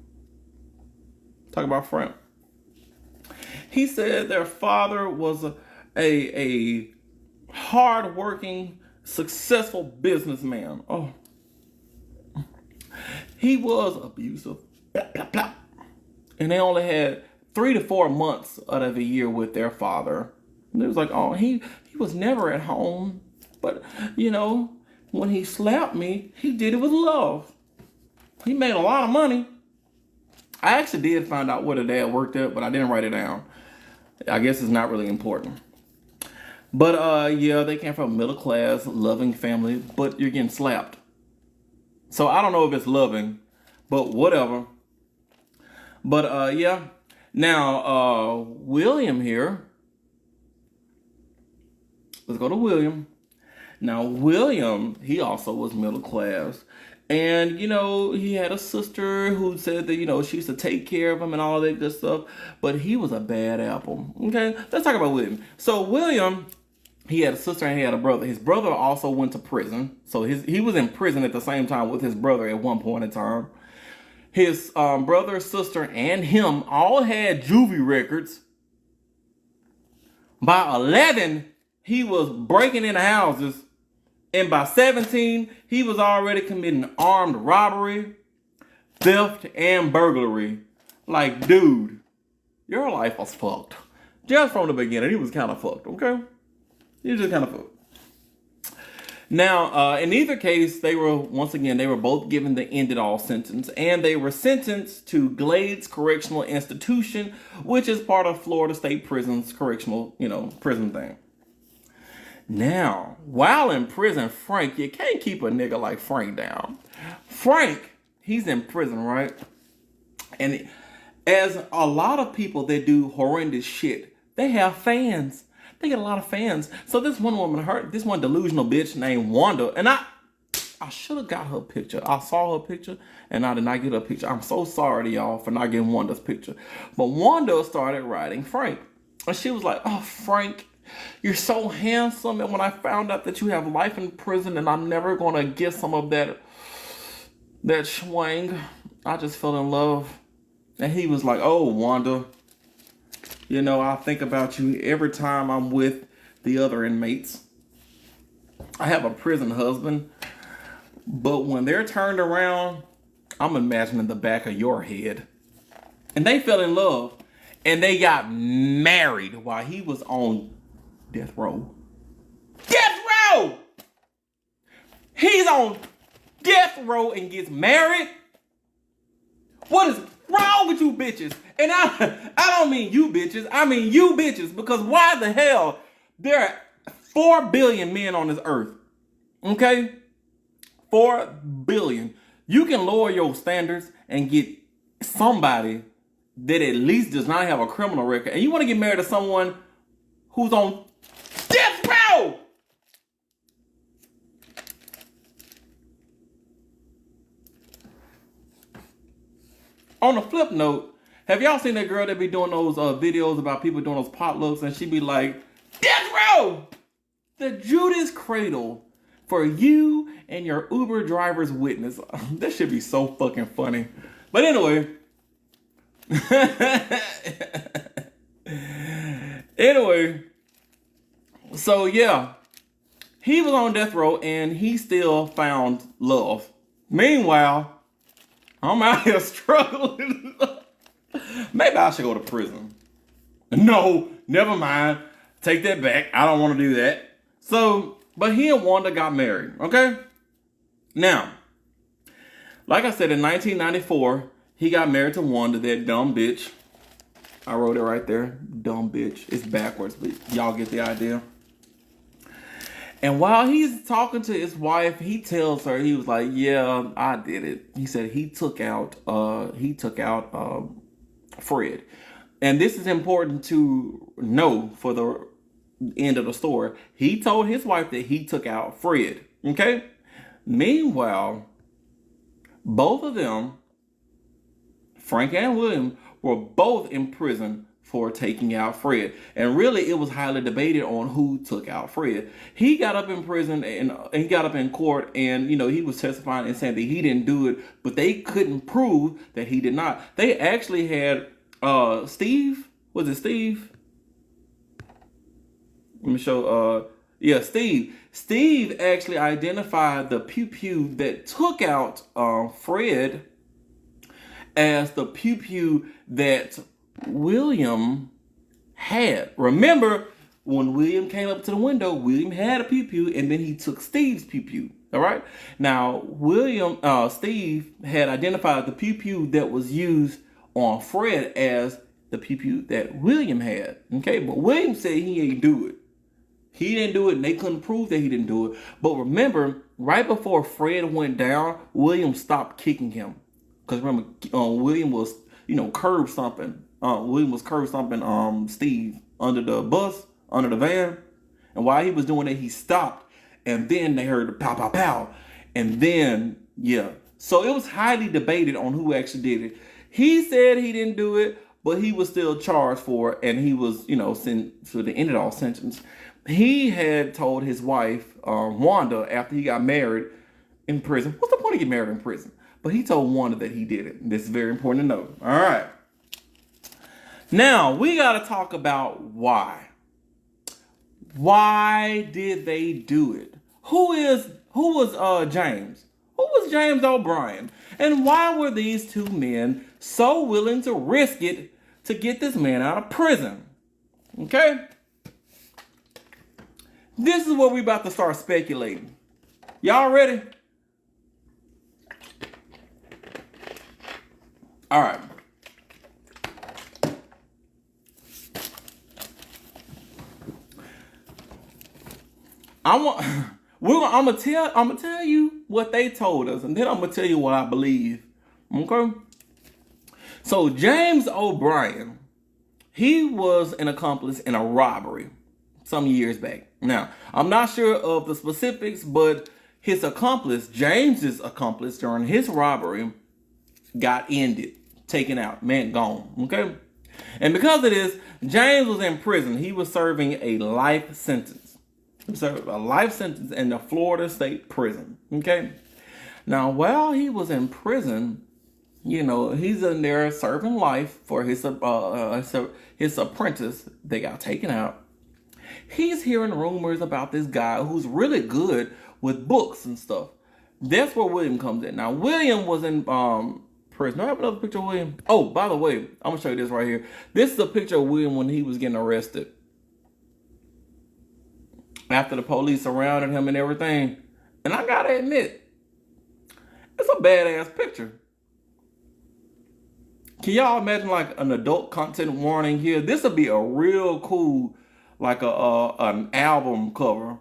Talk about Frank. He said their father was a hard-working, successful businessman. Oh, he was abusive, and they only had 3 to 4 months out of a year with their father. And it was like, oh, he was never at home. But, you know, when he slapped me, he did it with love. He made a lot of money. I actually did find out where the dad worked at, but I didn't write it down. I guess it's not really important. But, yeah, they came from a middle-class, loving family, but you're getting slapped. So I don't know if it's loving, but whatever. But, yeah. Now, William here. Let's go to William. Now, William, he also was middle class. And, you know, he had a sister who said that, you know, she used to take care of him and all that good stuff. But he was a bad apple. Okay, let's talk about William. So, William, he had a sister and he had a brother. His brother also went to prison. So, he was in prison at the same time with his brother at one point in time. His brother, sister, and him all had juvie records. By 11, he was breaking into houses. And by 17, he was already committing armed robbery, theft, and burglary. Like, dude, your life was fucked. Just from the beginning, he was kind of fucked, okay? He was just kind of fucked. Now, in either case, they were both given the end-it-all sentence, and they were sentenced to Glades Correctional Institution, which is part of Florida State Prison's correctional, prison thing. Now, while in prison, Frank, you can't keep a nigga like Frank down. Frank, he's in prison, right? And as a lot of people that do horrendous shit, they have fans. They get a lot of fans. So this one delusional bitch named Wanda, and I should have got her picture. I saw her picture, and I did not get her picture. I'm so sorry to y'all for not getting Wanda's picture. But Wanda started writing Frank. And she was like, oh, Frank, you're so handsome. And when I found out that you have life in prison and I'm never going to get some of that schwang, I just fell in love. And he was like, oh, Wanda, I think about you every time I'm with the other inmates. I have a prison husband, but when they're turned around, I'm imagining the back of your head. And they fell in love, and they got married while he was on death row. Death row! He's on death row and gets married? What is wrong with you bitches? And I don't mean you bitches. I mean you bitches. Because why the hell? There are 4 billion men on this earth. Okay? 4 billion. You can lower your standards and get somebody that at least does not have a criminal record. And you want to get married to someone who's on death row. On a flip note, have y'all seen that girl that be doing those videos about people doing those potlucks and she be like, death row! The Judas Cradle for you and your Uber driver's witness. That should be so fucking funny. But anyway, anyway, so yeah, he was on death row and he still found love. Meanwhile, I'm out here struggling. Maybe I should go to prison. No, never mind. Take that back. I don't want to do that. So, but he and Wanda got married, okay? Now, like I said, in 1994, he got married to Wanda, that dumb bitch. I wrote it right there. Dumb bitch. It's backwards, but y'all get the idea. And while he's talking to his wife, he tells her, he was like, yeah, I did it. He said he took out Fred. And this is important to know for the end of the story. He told his wife that he took out Fred. Okay? Meanwhile, both of them, Frank and William, were both in prison for taking out Fred. And really, it was highly debated on who took out Fred. He got up in prison and he got up in court and, he was testifying and saying that he didn't do it, but they couldn't prove that he did not. They actually had Steve. Was it Steve? Let me show. Steve. Steve actually identified the pew that took out Fred as the pew that William had. Remember, when William came up to the window, William had a pew and then he took Steve's pew. All right. Now, Steve had identified the pew that was used on Fred as the pew that William had. Okay, but William said he ain't do it. He didn't do it, and they couldn't prove that he didn't do it. But remember, right before Fred went down, William stopped kicking him. Because remember, William was, curb stomping. William was curb stomping Steve under the bus, under the van. And while he was doing it, he stopped. And then they heard the pow, pow, pow. And then, So it was highly debated on who actually did it. He said he didn't do it, but he was still charged for it. And he was, sent to the end of all sentence. He had told his wife, Wanda, after he got married in prison. What's the point of getting married in prison? But he told Wanda that he did it. This is very important to know. All right. Now, we got to talk about why. Why did they do it? Who was James? Who was James O'Brien? And why were these two men so willing to risk it to get this man out of prison? Okay? This is where we about to start speculating. Y'all ready? All right. I'm gonna tell you what they told us, and then I'm gonna tell you what I believe. Okay. So James O'Brien, he was an accomplice in a robbery some years back. Now, I'm not sure of the specifics, but his accomplice, James's accomplice during his robbery, got ended, taken out, man, gone. Okay. And because of this, James was in prison. He was serving a life sentence. He served a life sentence in the Florida State Prison. Okay. Now, while he was in prison, he's in there serving life for his apprentice. They got taken out. He's hearing rumors about this guy who's really good with books and stuff. That's where William comes in. Now, William was in prison. Do I have another picture of William? Oh, by the way, I'm going to show you this right here. This is a picture of William when he was getting arrested. After the police surrounded him and everything. And I got to admit, it's a badass picture. Can y'all imagine like an adult content warning here? This would be a real cool, like an album cover.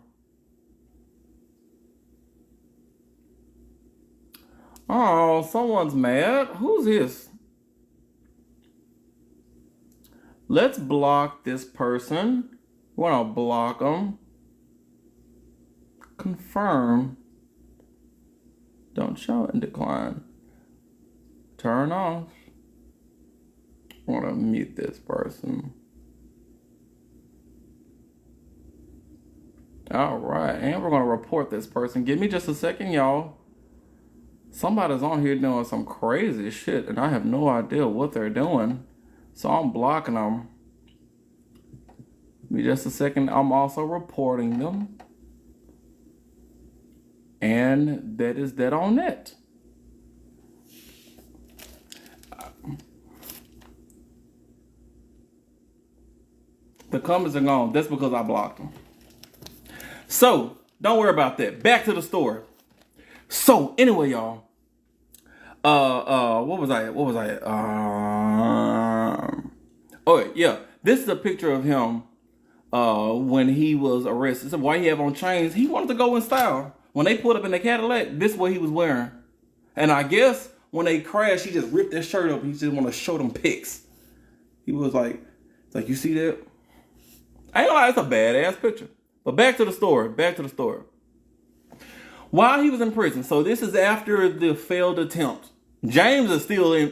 Oh, someone's mad. Who's this? Let's block this person. We're gonna block them. Confirm. Don't show and decline. Turn off. I want to mute this person. All right, and we're going to report this person. Give me just a second, y'all. Somebody's on here doing some crazy shit, and I have no idea what they're doing. So I'm blocking them. Give me just a second. I'm also reporting them. And that is that on that. The comments are gone. That's because I blocked them. So, don't worry about that. Back to the story. So, anyway, y'all. What was I at? Oh, yeah. This is a picture of him when he was arrested. So why he have on chains? He wanted to go in style. When they pulled up in the Cadillac, this is what he was wearing. And I guess when they crashed, he just ripped his shirt up. He just want to show them pics. He was like, you see that? I ain't gonna lie, it's a badass picture. But back to the story. While he was in prison, so this is after the failed attempt. James is still in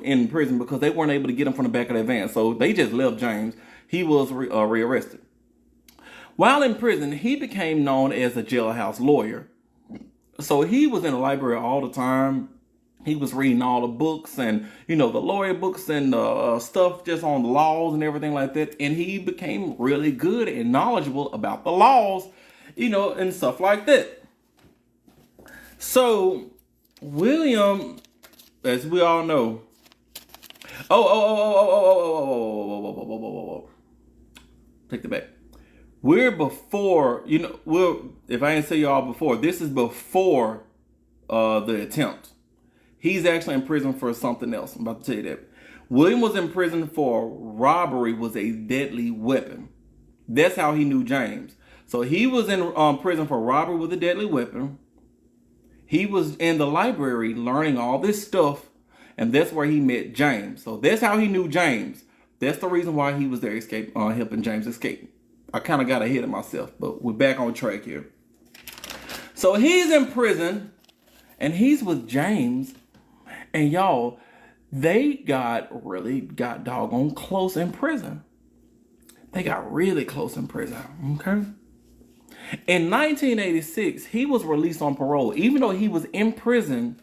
in prison because they weren't able to get him from the back of that van. So they just left James. He was rearrested. While in prison, he became known as a jailhouse lawyer. So he was in the library all the time. He was reading all the books and, the lawyer books and stuff just on the laws and everything like that. And he became really good and knowledgeable about the laws, and stuff like that. So, William, as we all know, take that back. We're before, if I didn't say y'all before, this is before the attempt. He's actually in prison for something else. I'm about to tell you that. William was in prison for robbery with a deadly weapon. That's how he knew James. So he was in prison for robbery with a deadly weapon. He was in the library learning all this stuff, and that's where he met James. So that's how he knew James. That's the reason why he was there, helping James escape. I kind of got ahead of myself, but we're back on track here. So he's in prison, and he's with James. And y'all, they got doggone close in prison. They got really close in prison, okay? In 1986, he was released on parole, even though he was in prison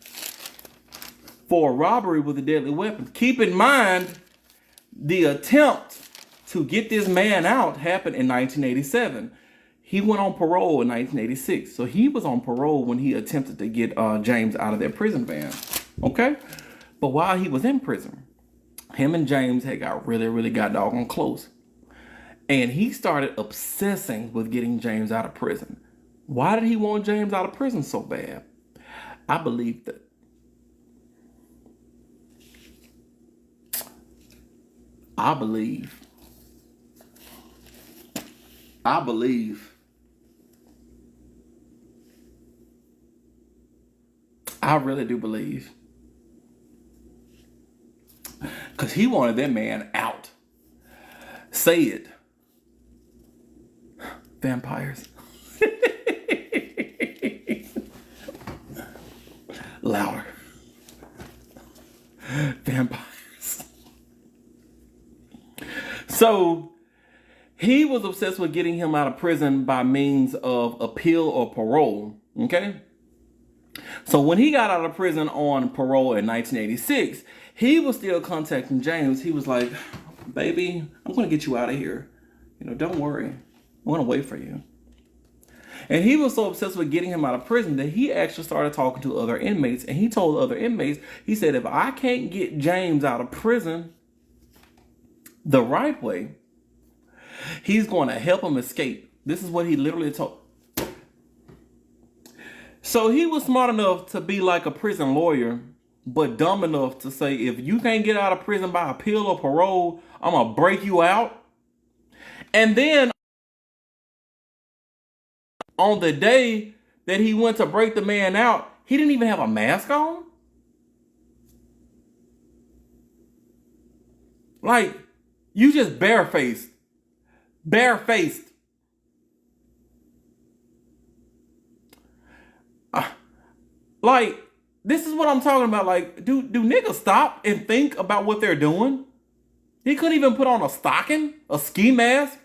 for robbery with a deadly weapon. Keep in mind, the attempt to get this man out happened in 1987. He went on parole in 1986. So he was on parole when he attempted to get James out of that prison van. Okay? But while he was in prison, him and James had got really got doggone close. And he started obsessing with getting James out of prison. Why did he want James out of prison so bad? I believe that I really do believe. Because he wanted that man out. Say it. Vampires. Louder. Vampires. So, he was obsessed with getting him out of prison by means of appeal or parole. Okay? So when he got out of prison on parole in 1986, he was still contacting James. He was like, baby, I'm going to get you out of here. Don't worry. I'm going to wait for you. And he was so obsessed with getting him out of prison that he actually started talking to other inmates. And he told other inmates, he said, if I can't get James out of prison the right way, he's going to help him escape. This is what he literally told. So he was smart enough to be like a prison lawyer, but dumb enough to say, if you can't get out of prison by appeal or parole, I'm going to break you out. And then on the day that he went to break the man out, he didn't even have a mask on. Like, you just barefaced. Barefaced. Like, this is what I'm talking about. Like, do niggas stop and think about what they're doing? He couldn't even put on a stocking, a ski mask.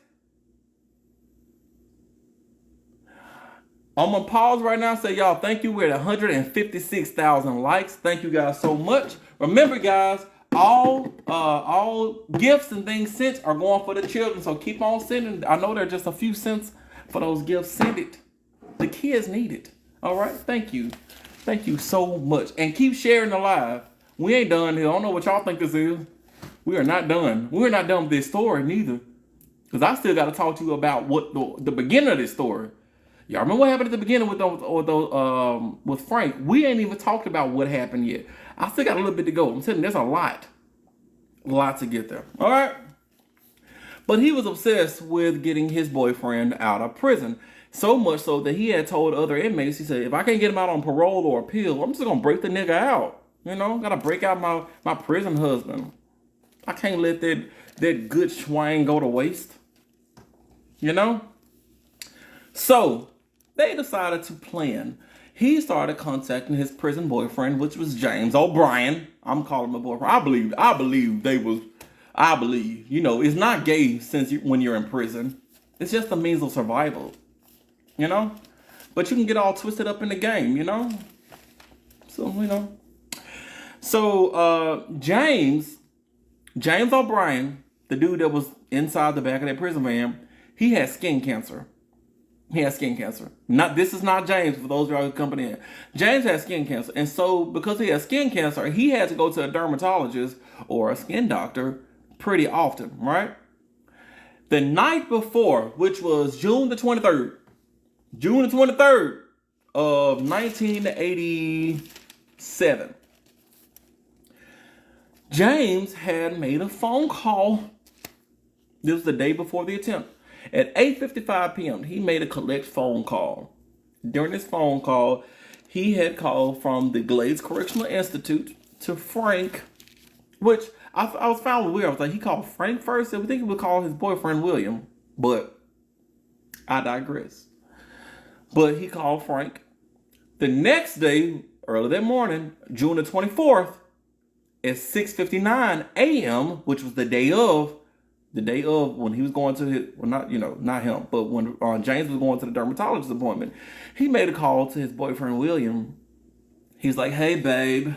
I'm gonna pause right now and say, y'all, thank you. We're at 156,000 likes. Thank you guys so much. Remember, guys, all gifts and things sent are going for the children. So keep on sending. I know there are just a few cents for those gifts. Send it. The kids need it. All right. Thank you. Thank you so much. And keep sharing the live. We ain't done here. I don't know what y'all think this is. We are not done. We're not done with this story neither. Because I still got to talk to you about what the beginning of this story. Y'all remember what happened at the beginning with Frank? We ain't even talked about what happened yet. I still got a little bit to go. I'm telling you, there's a lot to get there. All right? But he was obsessed with getting his boyfriend out of prison. So much so that he had told other inmates, he said, if I can't get him out on parole or appeal, I'm just going to break the nigga out. You know, got to break out my prison husband. I can't let that good swine go to waste. You know? So, they decided to plan. He started contacting his prison boyfriend, which was James O'Brien. I'm calling him a boyfriend. I believe, you know, it's not gay when you're in prison. It's just a means of survival, you know? But you can get all twisted up in the game, you know? So, you know. So, James O'Brien, the dude that was inside the back of that prison van, he had skin cancer. He has skin cancer. This is not James, for those of y'all who come in. James has skin cancer. And so, because he has skin cancer, he had to go to a dermatologist or a skin doctor pretty often, right? The night before, which was June the 23rd of 1987, James had made a phone call. This was the day before the attempt. At 8:55 p.m., he made a collect phone call. During this phone call, he had called from the Glades Correctional Institute to Frank, which I was found weird. I was like, he called Frank first, and we think he would call his boyfriend William, but I digress. But he called Frank. The next day, early that morning, June the 24th, at 6:59 a.m., which was the day of when he was going to his, well, not him, but when James was going to the dermatologist appointment, he made a call to his boyfriend, William. He's like, hey, babe,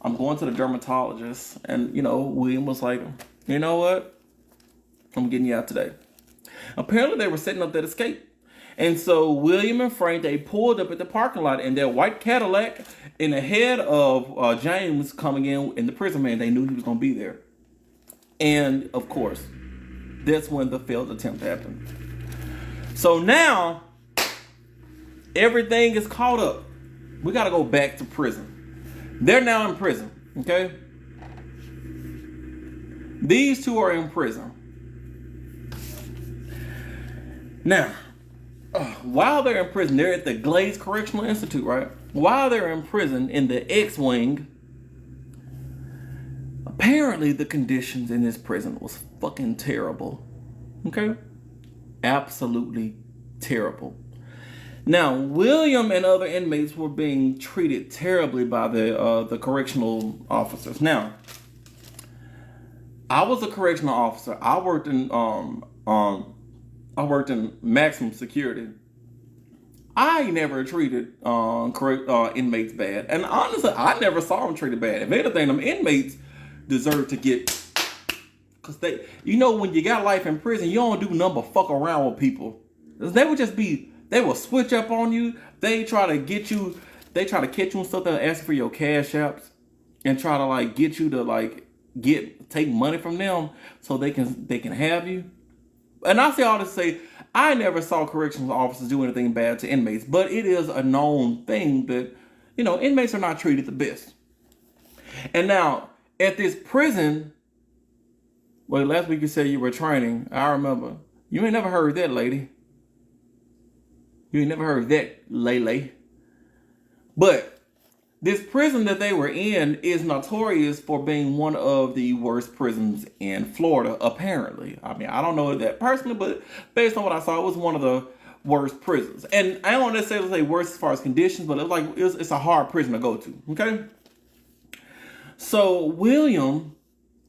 I'm going to the dermatologist. And, William was like, you know what? I'm getting you out today. Apparently, they were setting up that escape. And so William and Frank, they pulled up at the parking lot in their white Cadillac in the head of James coming in the prison van. They knew he was going to be there. And, of course, that's when the failed attempt happened. So now, everything is caught up. We got to go back to prison. They're now in prison, okay? These two are in prison. Now, while they're in prison, they're at the Glades Correctional Institute, right? While they're in prison in the X-Wing, apparently the conditions in this prison was fucking terrible. Okay? Absolutely terrible. Now, William and other inmates were being treated terribly by the correctional officers. Now, I was a correctional officer. I worked in maximum security. I never treated inmates bad. And honestly, I never saw them treated bad. If anything, them inmates deserve to get, because when you got life in prison, you don't do nothing but fuck around with people. They will switch up on you. They try to catch you and stuff. They'll ask for your cash apps and try to get you to take money from them so they can have you. And I say all this to say, I never saw correctional officers do anything bad to inmates, but it is a known thing that, inmates are not treated the best. And now, at this prison, well, last week you said you were training. I remember. You ain't never heard that, lady. You ain't never heard that, Lele. But this prison that they were in is notorious for being one of the worst prisons in Florida, apparently. I mean, I don't know that personally, but based on what I saw, it was one of the worst prisons. And I don't necessarily say worst as far as conditions, but it's a hard prison to go to, okay? So William,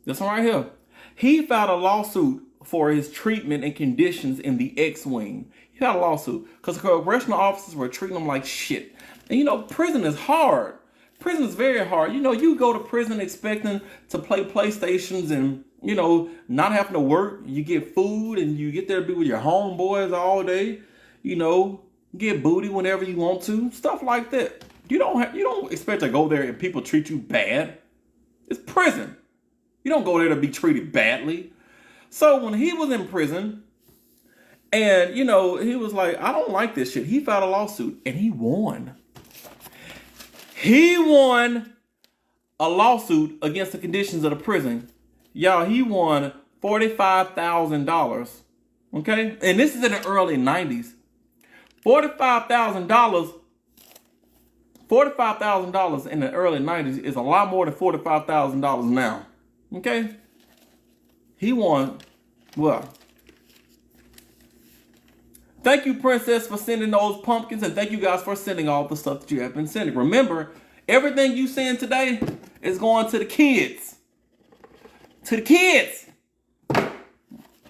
this one right here, he filed a lawsuit for his treatment and conditions in the X-Wing. He had a lawsuit because correctional officers were treating him like shit. And you know, prison is hard. Prison is very hard. You know, you go to prison expecting to play PlayStations and, you know, not having to work. You get food and you get there to be with your homeboys all day. You know, get booty whenever you want to. Stuff like that. You don't expect to go there and people treat you bad. It's prison. You don't go there to be treated badly. So when he was in prison, and, you know, he was like, I don't like this shit. He filed a lawsuit and he won. He won a lawsuit against the conditions of the prison. Y'all, he won $45,000. Okay? And this is in the early 90s. $45,000 in the early 90s is a lot more than $45,000 now. Okay? He won, well, thank you, Princess, for sending those pumpkins, and thank you guys for sending all the stuff that you have been sending. Remember, everything you send today is going to the kids. To the kids.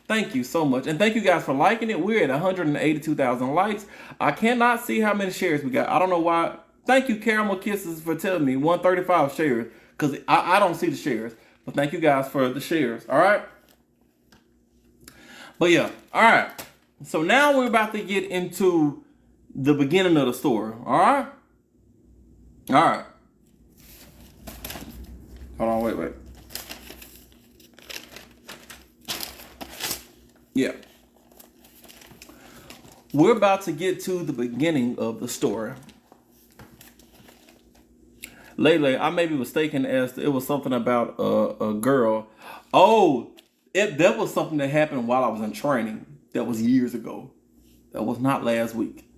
Thank you so much. And thank you guys for liking it. We're at 182,000 likes. I cannot see how many shares we got. I don't know why. Thank you, Caramel Kisses, for telling me 135 shares, because I don't see the shares. But thank you guys for the shares. All right? But yeah. All right. So now we're about to get into the beginning of the story. All right? All right. Hold on, wait. Yeah. We're about to get to the beginning of the story. Lately, I may be mistaken as it was something about a girl. Oh, that was something that happened while I was in training. That was years ago. That was not last week.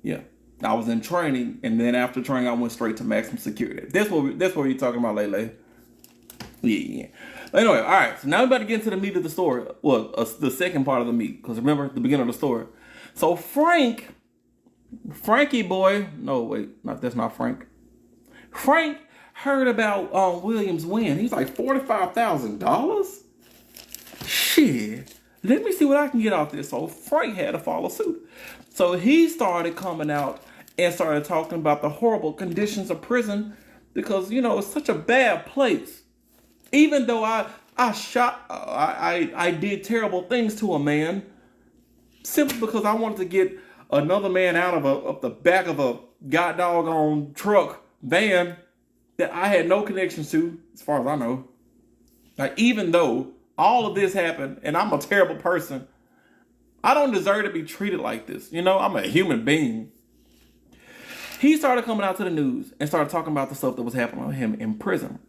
Yeah. I was in training, and then after training, I went straight to maximum security. That's what you're talking about, Lele. Yeah. Anyway, all right. So now we're about to get into the meat of the story. Well, the second part of the meat, because remember the beginning of the story. So Frankie boy. No, wait, that's not Frank. Frank heard about William's win. He's like $45,000. Shit. Let me see what I can get off this. So Frank had to follow suit. So he started coming out and started talking about the horrible conditions of prison because, you know, it's such a bad place. Even though I did terrible things to a man simply because I wanted to get another man out of the back of a god doggone truck van that I had no connections to, as far as I know. Like, even though all of this happened and I'm a terrible person, I don't deserve to be treated like this. You know, I'm a human being. He started coming out to the news and started talking about the stuff that was happening to him in prison.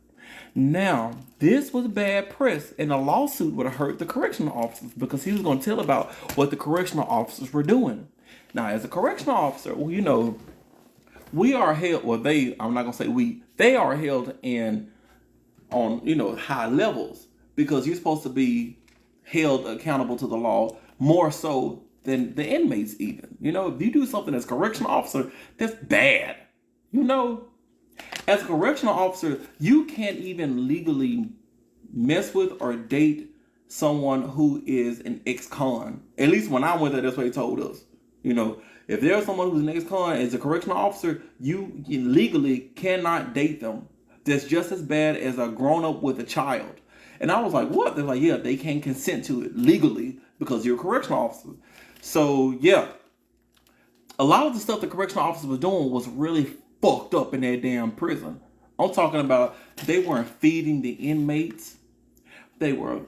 Now, this was bad press, and a lawsuit would have hurt the correctional officers because he was going to tell about what the correctional officers were doing. Now, as a correctional officer, well, you know, we are held, well, I'm not going to say we, they are held on, you know, high levels because you're supposed to be held accountable to the law more so than the inmates even. You know, if you do something as a correctional officer, that's bad. You know, as a correctional officer, you can't even legally mess with or date someone who is an ex-con. At least when I went there, that's what he told us. You know, if there's someone who's an ex-con as a correctional officer, you legally cannot date them. That's just as bad as a grown-up with a child. And I was like, what? They're like, yeah, they can't consent to it legally because you're a correctional officer. So, yeah. A lot of the stuff the correctional officer was doing was really fucked up in that damn prison. I'm talking about they weren't feeding the inmates. They were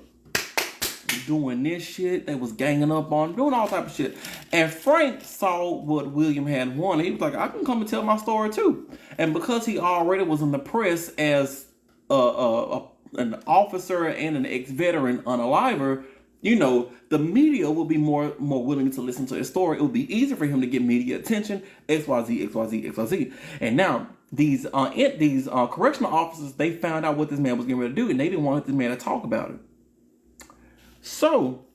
doing this shit. They was ganging up on, doing all type of shit. And Frank saw what William had won. He was like, I can come and tell my story too. And because he already was in the press as an officer and an ex-veteran unaliver, you know, the media will be more willing to listen to his story. It will be easier for him to get media attention. XYZ. And now these correctional officers, they found out what this man was getting ready to do, and they didn't want this man to talk about it. So,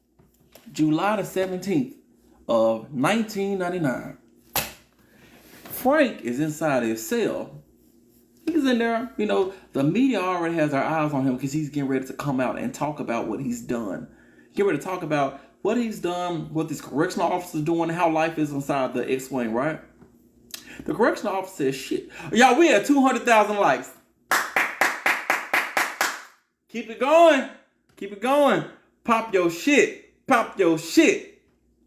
July the 17th of 1999, Frank is inside his cell. He's in there, you know, the media already has their eyes on him because he's getting ready to come out and talk about what he's done. Get ready to talk about what he's done, what this correctional officer is doing, how life is inside the X-Wing, right? The correctional officer says, shit. Y'all, we had 200,000 likes. Keep it going. Keep it going. Pop your shit. Pop your shit.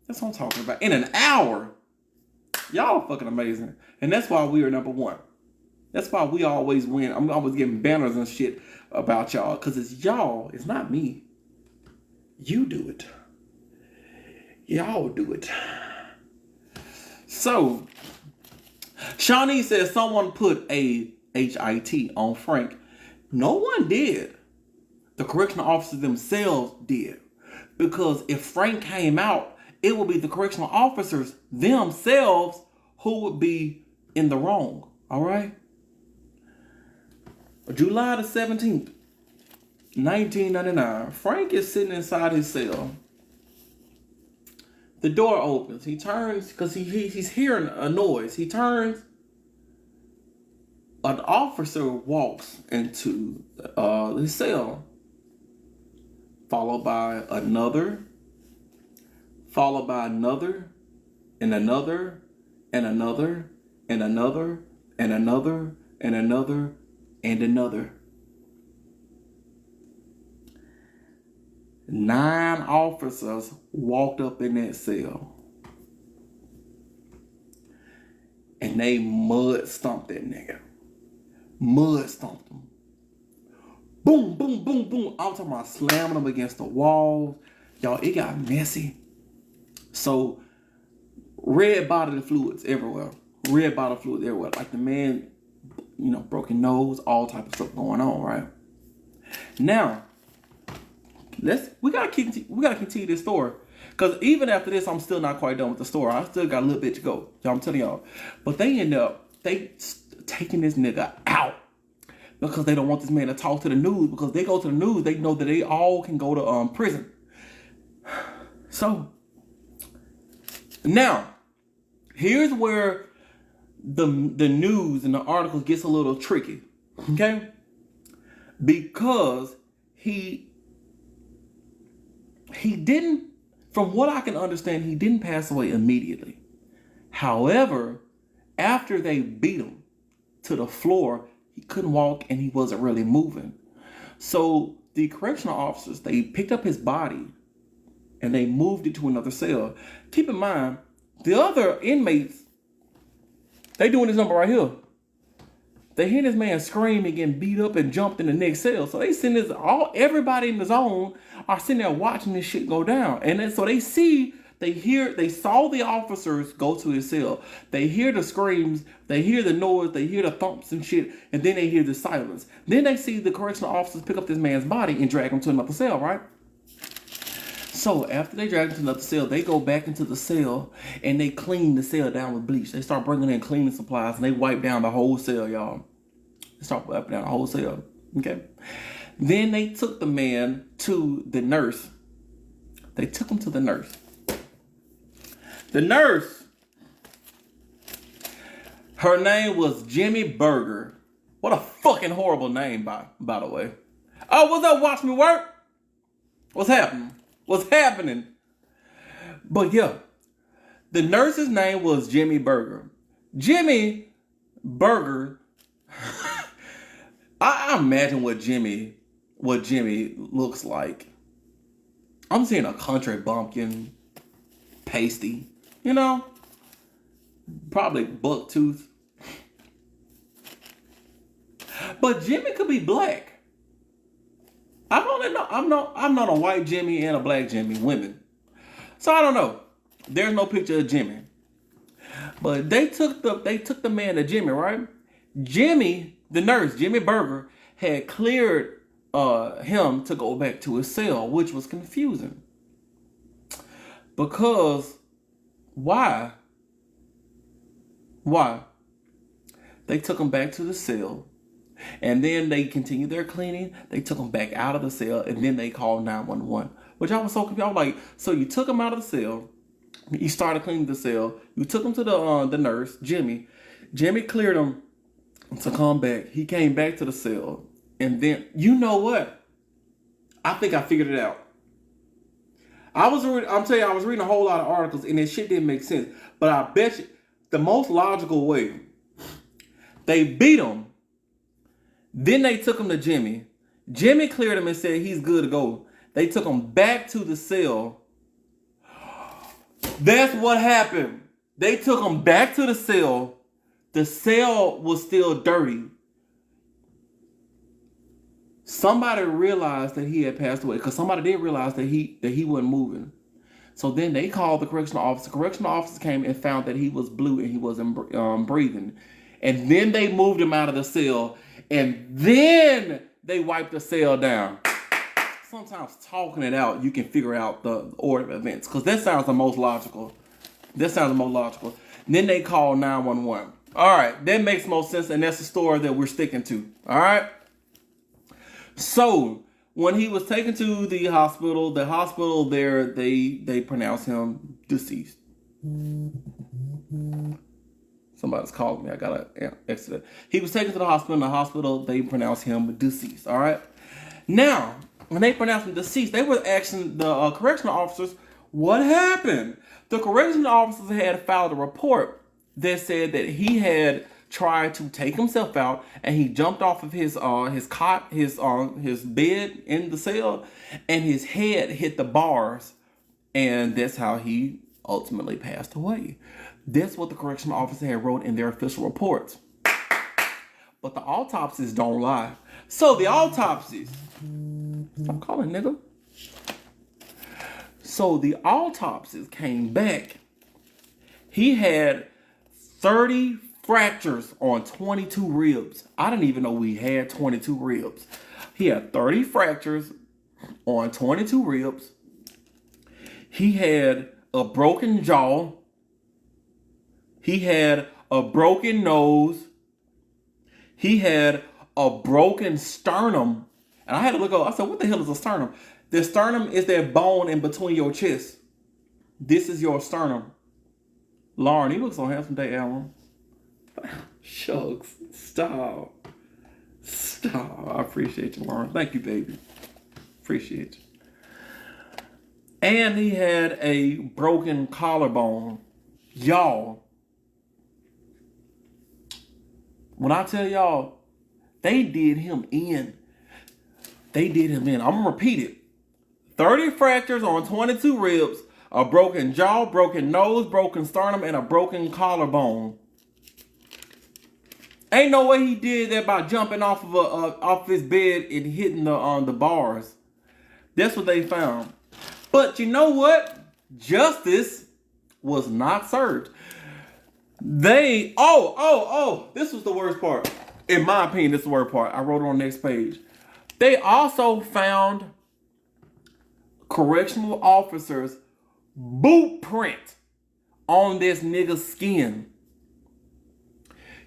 That's what I'm talking about. In an hour. Y'all are fucking amazing. And that's why we are number one. That's why we always win. I'm always getting banners and shit about y'all. Because it's y'all. It's not me. You do it. Y'all do it. So, Shawnee says someone put a HIT on Frank. No one did. The correctional officers themselves did. Because if Frank came out, it would be the correctional officers themselves who would be in the wrong. All right? July the 17th, 1999. Frank is sitting inside his cell. The door opens. He turns because he's hearing a noise. He turns. An officer walks into his cell, followed by another, and another, and another, and another, and another, and another, and another. 9 officers walked up in that cell. And they mud stomped that nigga. Mud stomped him. Boom, boom, boom, boom. I'm talking about slamming them against the walls. Y'all, it got messy. So, red bodily fluids everywhere. Red bodily fluids everywhere. Like the man, broken nose, all type of stuff going on, right? Now, we gotta continue this story. Because even after this, I'm still not quite done with the story. I still got a little bit to go. Y'all, I'm telling y'all. But they end up taking this nigga out. Because they don't want this man to talk to the news. Because they go to the news, they know that they all can go to prison. So, now, here's where the news and the articles gets a little tricky. Okay? Because he didn't, from what I can understand, he didn't pass away immediately. However, after they beat him to the floor, he couldn't walk and he wasn't really moving. So the correctional officers, they picked up his body and they moved it to another cell. Keep in mind, the other inmates, they doing this number right here. They hear this man screaming, getting beat up, and jumped in the next cell. So they send this, everybody in the zone are sitting there watching this shit go down. And then so they saw the officers go to his cell. They hear the screams, they hear the noise, they hear the thumps and shit, and then they hear the silence. Then they see the correctional officers pick up this man's body and drag him to another cell, right? So after they drag him to another cell, they go back into the cell and they clean the cell down with bleach. They start bringing in cleaning supplies and they wipe down the whole cell, y'all. They start wiping down the whole cell, okay? Then they took the man to the nurse. They took him to the nurse. The nurse, her name was Jimmy Berger. What a fucking horrible name, by the way. Oh, what's up? Watch me work. What's happening? What's happening? But yeah, the nurse's name was Jimmy Berger. Jimmy Berger. I imagine what Jimmy looks like. I'm seeing a country bumpkin, pasty, probably buck tooth. But Jimmy could be black. I don't know. I'm not a white Jimmy and a black Jimmy, women. So I don't know. There's no picture of Jimmy. But they took the man to Jimmy, right? Jimmy, the nurse, Jimmy Berger, had cleared him to go back to his cell, which was confusing. Because why? They took him back to the cell. And then they continued their cleaning. They took him back out of the cell, and then they called 911. Which I was so confused. I was like, so you took him out of the cell. You started cleaning the cell. You took him to the nurse, Jimmy. Jimmy cleared him to come back. He came back to the cell. And then, you know what? I think I figured it out. I'm telling you, I was reading a whole lot of articles and this shit didn't make sense. But I bet you the most logical way, they beat him. Then they took him to Jimmy. Jimmy cleared him and said he's good to go. They took him back to the cell. That's what happened. They took him back to the cell. The cell was still dirty. Somebody realized that he had passed away because somebody did realize that he wasn't moving. So then they called the correctional officer. Correctional officer came and found that he was blue and he wasn't breathing. And then they moved him out of the cell. And then they wiped the cell down. Sometimes talking it out, you can figure out the order of events. Because that sounds the most logical. And then they called 911. All right, that makes most sense. And that's the story that we're sticking to. All right. So when he was taken to the hospital there, they pronounced him deceased. Somebody's calling me. I gotta exit. He was taken to the hospital. In the hospital, they pronounced him deceased. All right. Now, when they pronounced him deceased, they were asking the correctional officers what happened. The correctional officers had filed a report that said that he had tried to take himself out and he jumped off of his cot, his bed in the cell, and his head hit the bars, and that's how he ultimately passed away. That's what the correctional officer had wrote in their official reports. But the autopsies don't lie. So the autopsies, I'm calling nigga. So the autopsies came back. He had 30 fractures on 22 ribs. I didn't even know he had 22 ribs. He had 30 fractures on 22 ribs. He had a broken jaw. He had a broken nose. He had a broken sternum. And I had to look up. I said, what the hell is a sternum? The sternum is that bone in between your chest. This is your sternum. Lauren, you look so handsome today, Alan. Shucks. Stop. I appreciate you, Lauren. Thank you, baby. Appreciate you. And he had a broken collarbone. Y'all, when I tell y'all, they did him in. I'm going to repeat it. 30 fractures on 22 ribs, a broken jaw, broken nose, broken sternum, and a broken collarbone. Ain't no way he did that by jumping off of off his bed and hitting the bars. That's what they found. But you know what? Justice was not served. This was the worst part. In my opinion, this is the worst part. I wrote it on the next page. They also found correctional officers' boot print on this nigga's skin.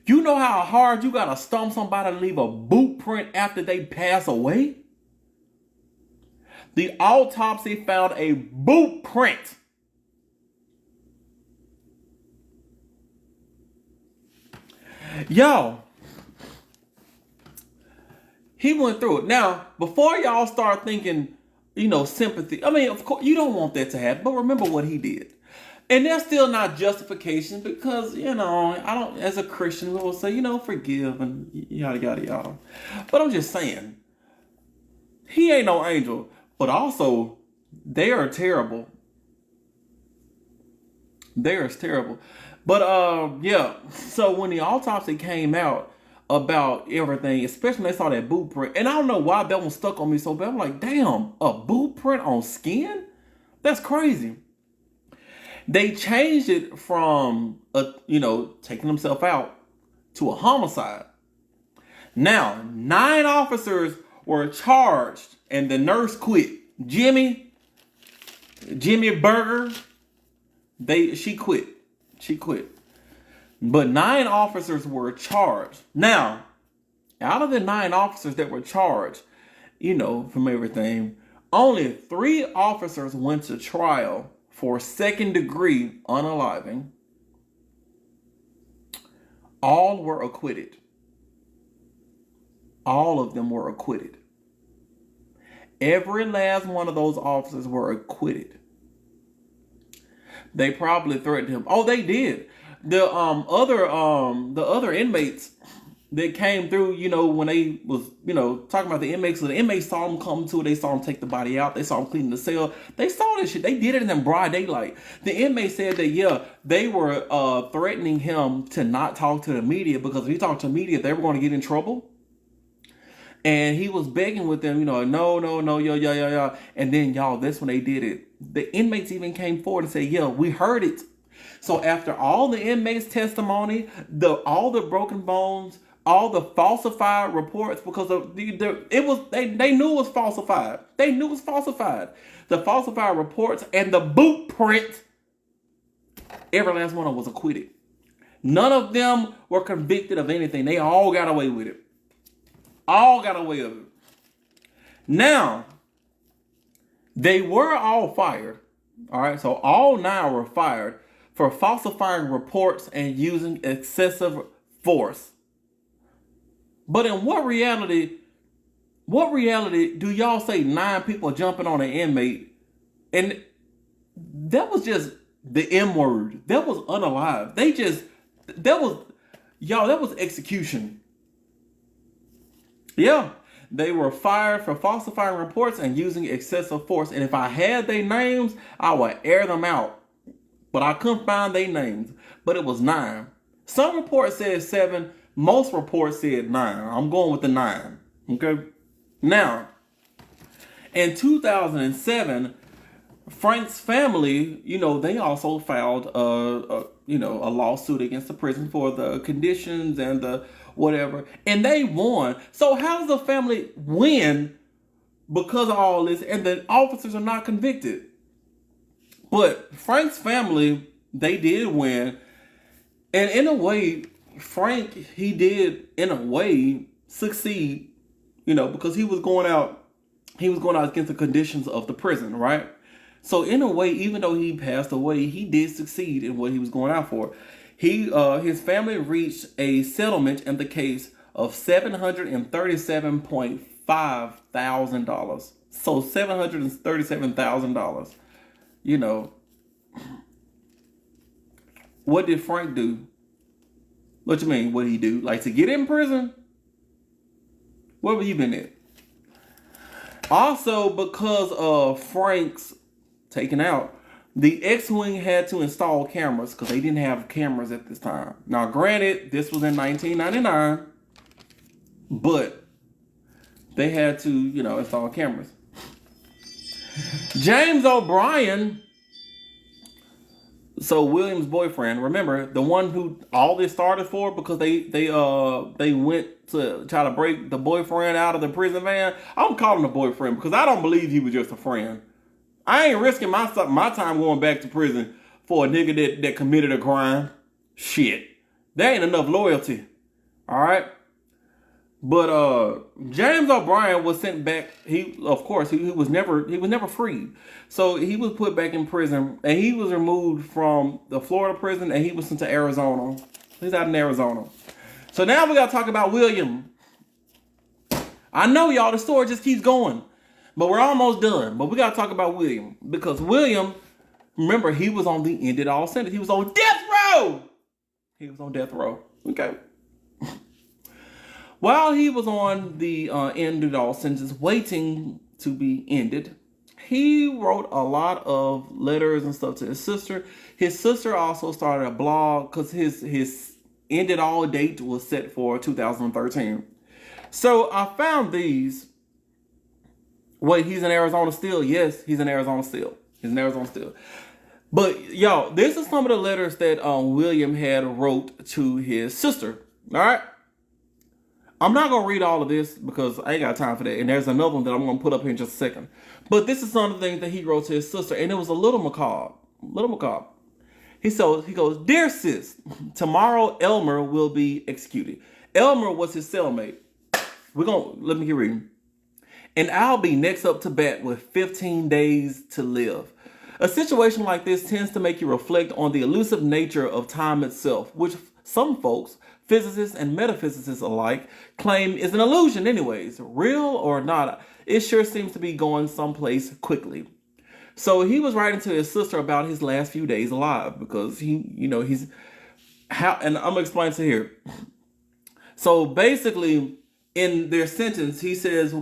You know how hard you gotta stomp somebody to leave a boot print after they pass away? The autopsy found a boot print. Yo, he went through it. Now, before y'all start thinking, sympathy. I mean, of course, you don't want that to happen, but remember what he did. And that's still not justification because, I don't, as a Christian, we will say, forgive and yada, yada, yada. But I'm just saying, he ain't no angel, but also they are terrible. They are terrible. But, yeah, so when the autopsy came out about everything, especially when they saw that boot print, and I don't know why that one stuck on me so bad. I'm like, damn, a boot print on skin? That's crazy. They changed it from, taking himself out to a homicide. Now, 9 officers were charged and the nurse quit. Jimmy Berger, she quit. But 9 officers were charged. Now, out of the 9 officers that were charged, from everything, only 3 officers went to trial for second-degree unaliving. All were acquitted. All of them were acquitted. Every last one of those officers were acquitted. They probably threatened him. Oh, they did. The other inmates that came through, when they was, talking about the inmates. So the inmates saw him come to. They saw him take the body out. They saw him cleaning the cell. They saw this shit. They did it in broad daylight. The inmates said that, yeah, they were threatening him to not talk to the media, because if he talked to the media, they were going to get in trouble. And he was begging with them, no, yo. And then, y'all, that's when they did it. The inmates even came forward and said, yeah, we heard it. So after all the inmates' testimony, all the broken bones, all the falsified reports, because they knew it was falsified. They knew it was falsified. The falsified reports and the boot print, every last one of them was acquitted. None of them were convicted of anything. They all got away with it. All got away with it. Now, they were all fired. All right, so all 9 were fired for falsifying reports and using excessive force. But in what reality do y'all say 9 people jumping on an inmate? And that was just the M word. That was unalive. That was execution. Yeah, they were fired for falsifying reports and using excessive force. And if I had their names, I would air them out. But I couldn't find their names. But it was 9. Some reports said 7. Most reports said 9. I'm going with the 9. Okay? Now, in 2007, Frank's family, they also filed a lawsuit against the prison for the conditions and the whatever, and they won. So how does the family win because of all this, and the officers are not convicted? But Frank's family, they did win, and in a way, Frank, he did in a way succeed, because he was going out against the conditions of the prison, right? So in a way, even though he passed away, he did succeed in what he was going out for. His family reached a settlement in the case of $737.5 thousand. So $737,000. What did Frank do? What you mean? What did he do? Like, to get in prison? Where have you been at? Also, because of Frank's taken out, the X-Wing had to install cameras because they didn't have cameras at this time. Now, granted, this was in 1999, but they had to, install cameras. James O'Brien, so William's boyfriend, remember, the one who all this started for, because they went to try to break the boyfriend out of the prison van. I'm calling him a boyfriend because I don't believe he was just a friend. I ain't risking my time going back to prison for a nigga that committed a crime. Shit. There ain't enough loyalty. Alright? But James O'Brien was sent back. He was never freed. So he was put back in prison, and he was removed from the Florida prison, and he was sent to Arizona. He's out in Arizona. So now we gotta talk about William. I know, y'all, the story just keeps going. But we're almost done. But we got to talk about William. Because William, remember, he was on the end it all sentence. He was on death row. Okay. While he was on the end it all sentence, waiting to be ended, he wrote a lot of letters and stuff to his sister. His sister also started a blog because his end it all date was set for 2013. So I found these. Wait, he's in Arizona still? Yes, he's in Arizona still. But, y'all, this is some of the letters that William had wrote to his sister. All right? I'm not going to read all of this because I ain't got time for that. And there's another one that I'm going to put up here in just a second. But this is some of the things that he wrote to his sister. And it was a little macabre. He goes, "Dear sis, tomorrow Elmer will be executed." Elmer was his cellmate. Let me keep reading. "And I'll be next up to bat with 15 days to live. A situation like this tends to make you reflect on the elusive nature of time itself, which some folks, physicists and metaphysicists alike, claim is an illusion anyways. Real or not, it sure seems to be going someplace quickly. So he was writing to his sister about his last few days alive because he's how, and I'm gonna explain to here. So basically, in their sentence, he says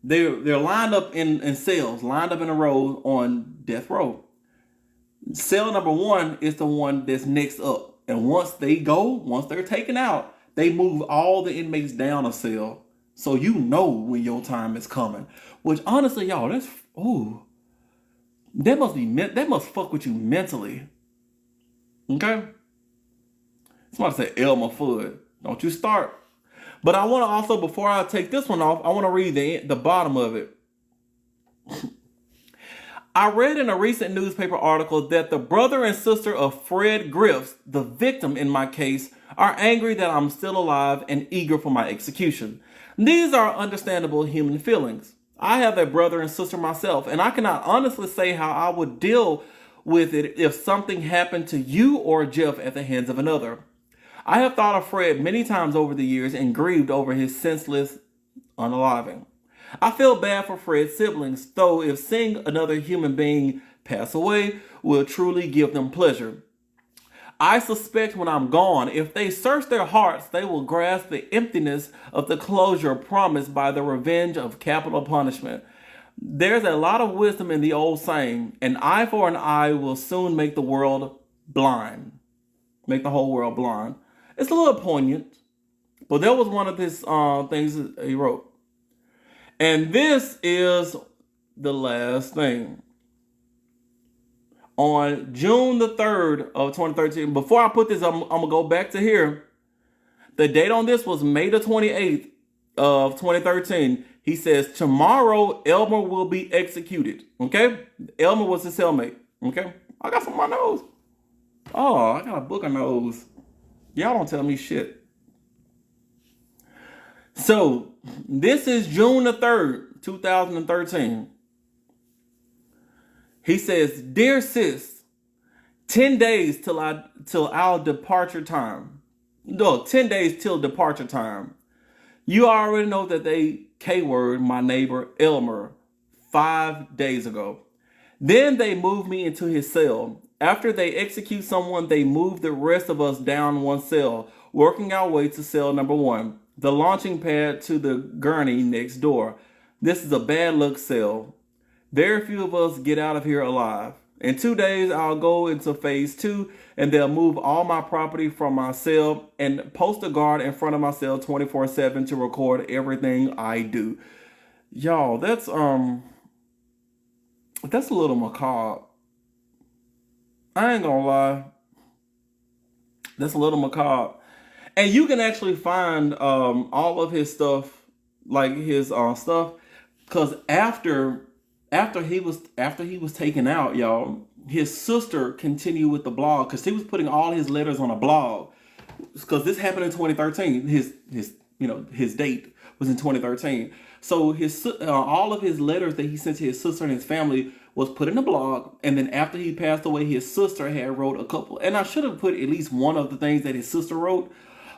they're lined up in cells, lined up in a row on death row. Cell number 1 is the one that's next up, and once they're taken out, they move all the inmates down a cell, so you know when your time is coming. Which honestly, y'all, that must fuck with you mentally. Okay? Somebody said Elmer Fudd. Don't you start. But I want to also, before I take this one off, I want to read the bottom of it. I read in a recent newspaper article that the brother and sister of Fred Griffiths, the victim in my case, are angry that I'm still alive and eager for my execution. These are understandable human feelings. I have a brother and sister myself, and I cannot honestly say how I would deal with it if something happened to you or Jeff at the hands of another. I have thought of Fred many times over the years and grieved over his senseless unaliving. I feel bad for Fred's siblings, though if seeing another human being pass away will truly give them pleasure. I suspect when I'm gone, if they search their hearts, they will grasp the emptiness of the closure promised by the revenge of capital punishment. There's a lot of wisdom in the old saying, an eye for an eye will soon make the world blind. Make the whole world blind. It's a little poignant, but that was one of his things that he wrote. And this is the last thing. On June the 3rd of 2013, before I put this, I'm going to go back to here. The date on this was May the 28th of 2013. He says, tomorrow Elmer will be executed. Okay? Elmer was his cellmate. Okay? I got some on my nose. Oh, I got a book on nose. Y'all don't tell me shit. So, this is June the 3rd, 2013. He says, dear sis, 10 days till our departure time. No, 10 days till departure time. You already know that they K-word my neighbor Elmer 5 days ago. Then they moved me into his cell. After they execute someone, they move the rest of us down one cell, working our way to cell number 1, the launching pad to the gurney next door. This is a bad luck cell. Very few of us get out of here alive. In 2 days, I'll go into phase 2, and they'll move all my property from my cell and post a guard in front of my cell 24/7 to record everything I do. Y'all, that's a little macabre. I ain't gonna lie. That's a little macabre. And you can actually find all of his stuff, like his stuff, because after he was taken out, y'all, his sister continued with the blog because he was putting all his letters on a blog. Because this happened in 2013. His date was in 2013. So his all of his letters that he sent to his sister and his family was put in a blog. And then after he passed away, his sister had wrote a couple. And I should have put at least one of the things that his sister wrote.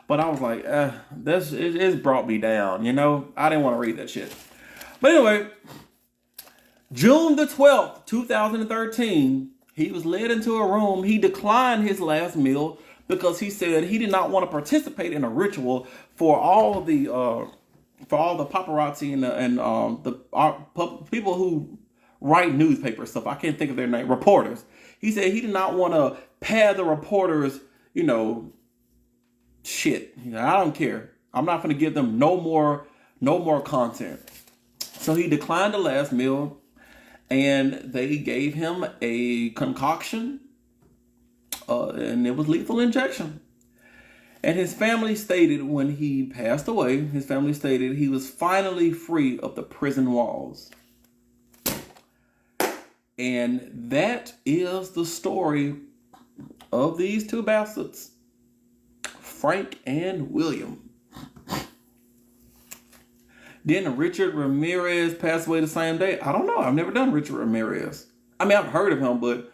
But I was like, it's brought me down, I didn't want to read that shit. But anyway, June the 12th, 2013, he was led into a room. He declined his last meal because he said he did not want to participate in a ritual for all the paparazzi and the people who write newspaper stuff. I can't think of their name. Reporters. He said he did not want to pad the reporters, shit. I don't care. I'm not going to give them no more content. So he declined the last meal, and they gave him a concoction, and it was lethal injection. And his family stated when he passed away, he was finally free of the prison walls. And that is the story of these two bastards, Frank and William. Didn't Richard Ramirez pass away the same day? I don't know. I've never done Richard Ramirez. I mean, I've heard of him, but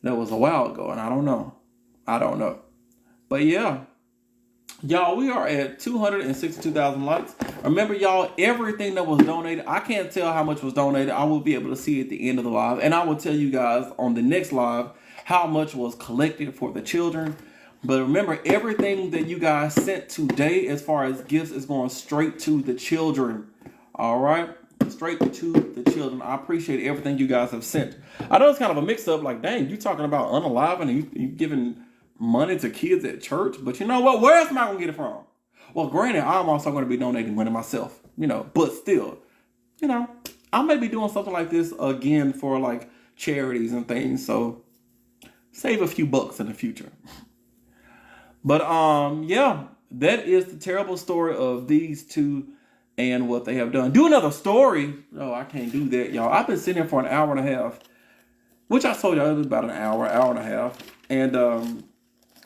that was a while ago, and I don't know. But yeah, Y'all, we are at 262,000 likes. Remember, y'all, everything that was donated, I can't tell how much was donated. I will be able to see at the end of the live. And I will tell you guys on the next live how much was collected for the children. But remember, everything that you guys sent today as far as gifts is going straight to the children. All right? Straight to the children. I appreciate everything you guys have sent. I know it's kind of a mix-up. Like, dang, you talking about unalive and you giving money to kids at church, but you know what? Where else am I gonna get it from? Well, granted, I'm also gonna be donating money myself, but still, I may be doing something like this again for like charities and things, so save a few bucks in the future. But yeah, that is the terrible story of these two and what they have done. Do another story? No, I can't do that, y'all. I've been sitting here for an hour and a half, which I told you it was about an hour and a half, and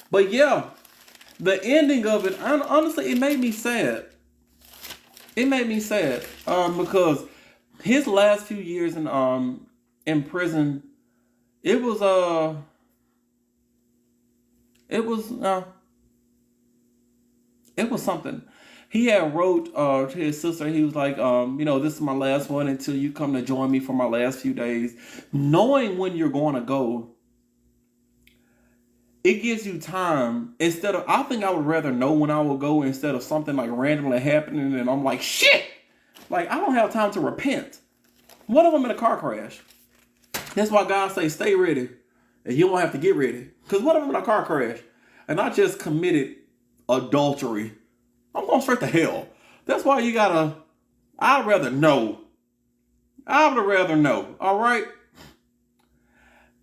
but yeah, the ending of it, honestly, it made me sad. It made me sad because his last few years in prison, it was something. He had wrote to his sister. He was like, this is my last one until you come to join me for my last few days, knowing when you're going to go. It gives you time I think I would rather know when I will go instead of something like randomly happening and I'm like, shit! Like, I don't have time to repent. What if I'm in a car crash? That's why God say stay ready and you won't have to get ready. Because what if I'm in a car crash and I just committed adultery? I'm going straight to hell. That's why I'd rather know. I would rather know. All right?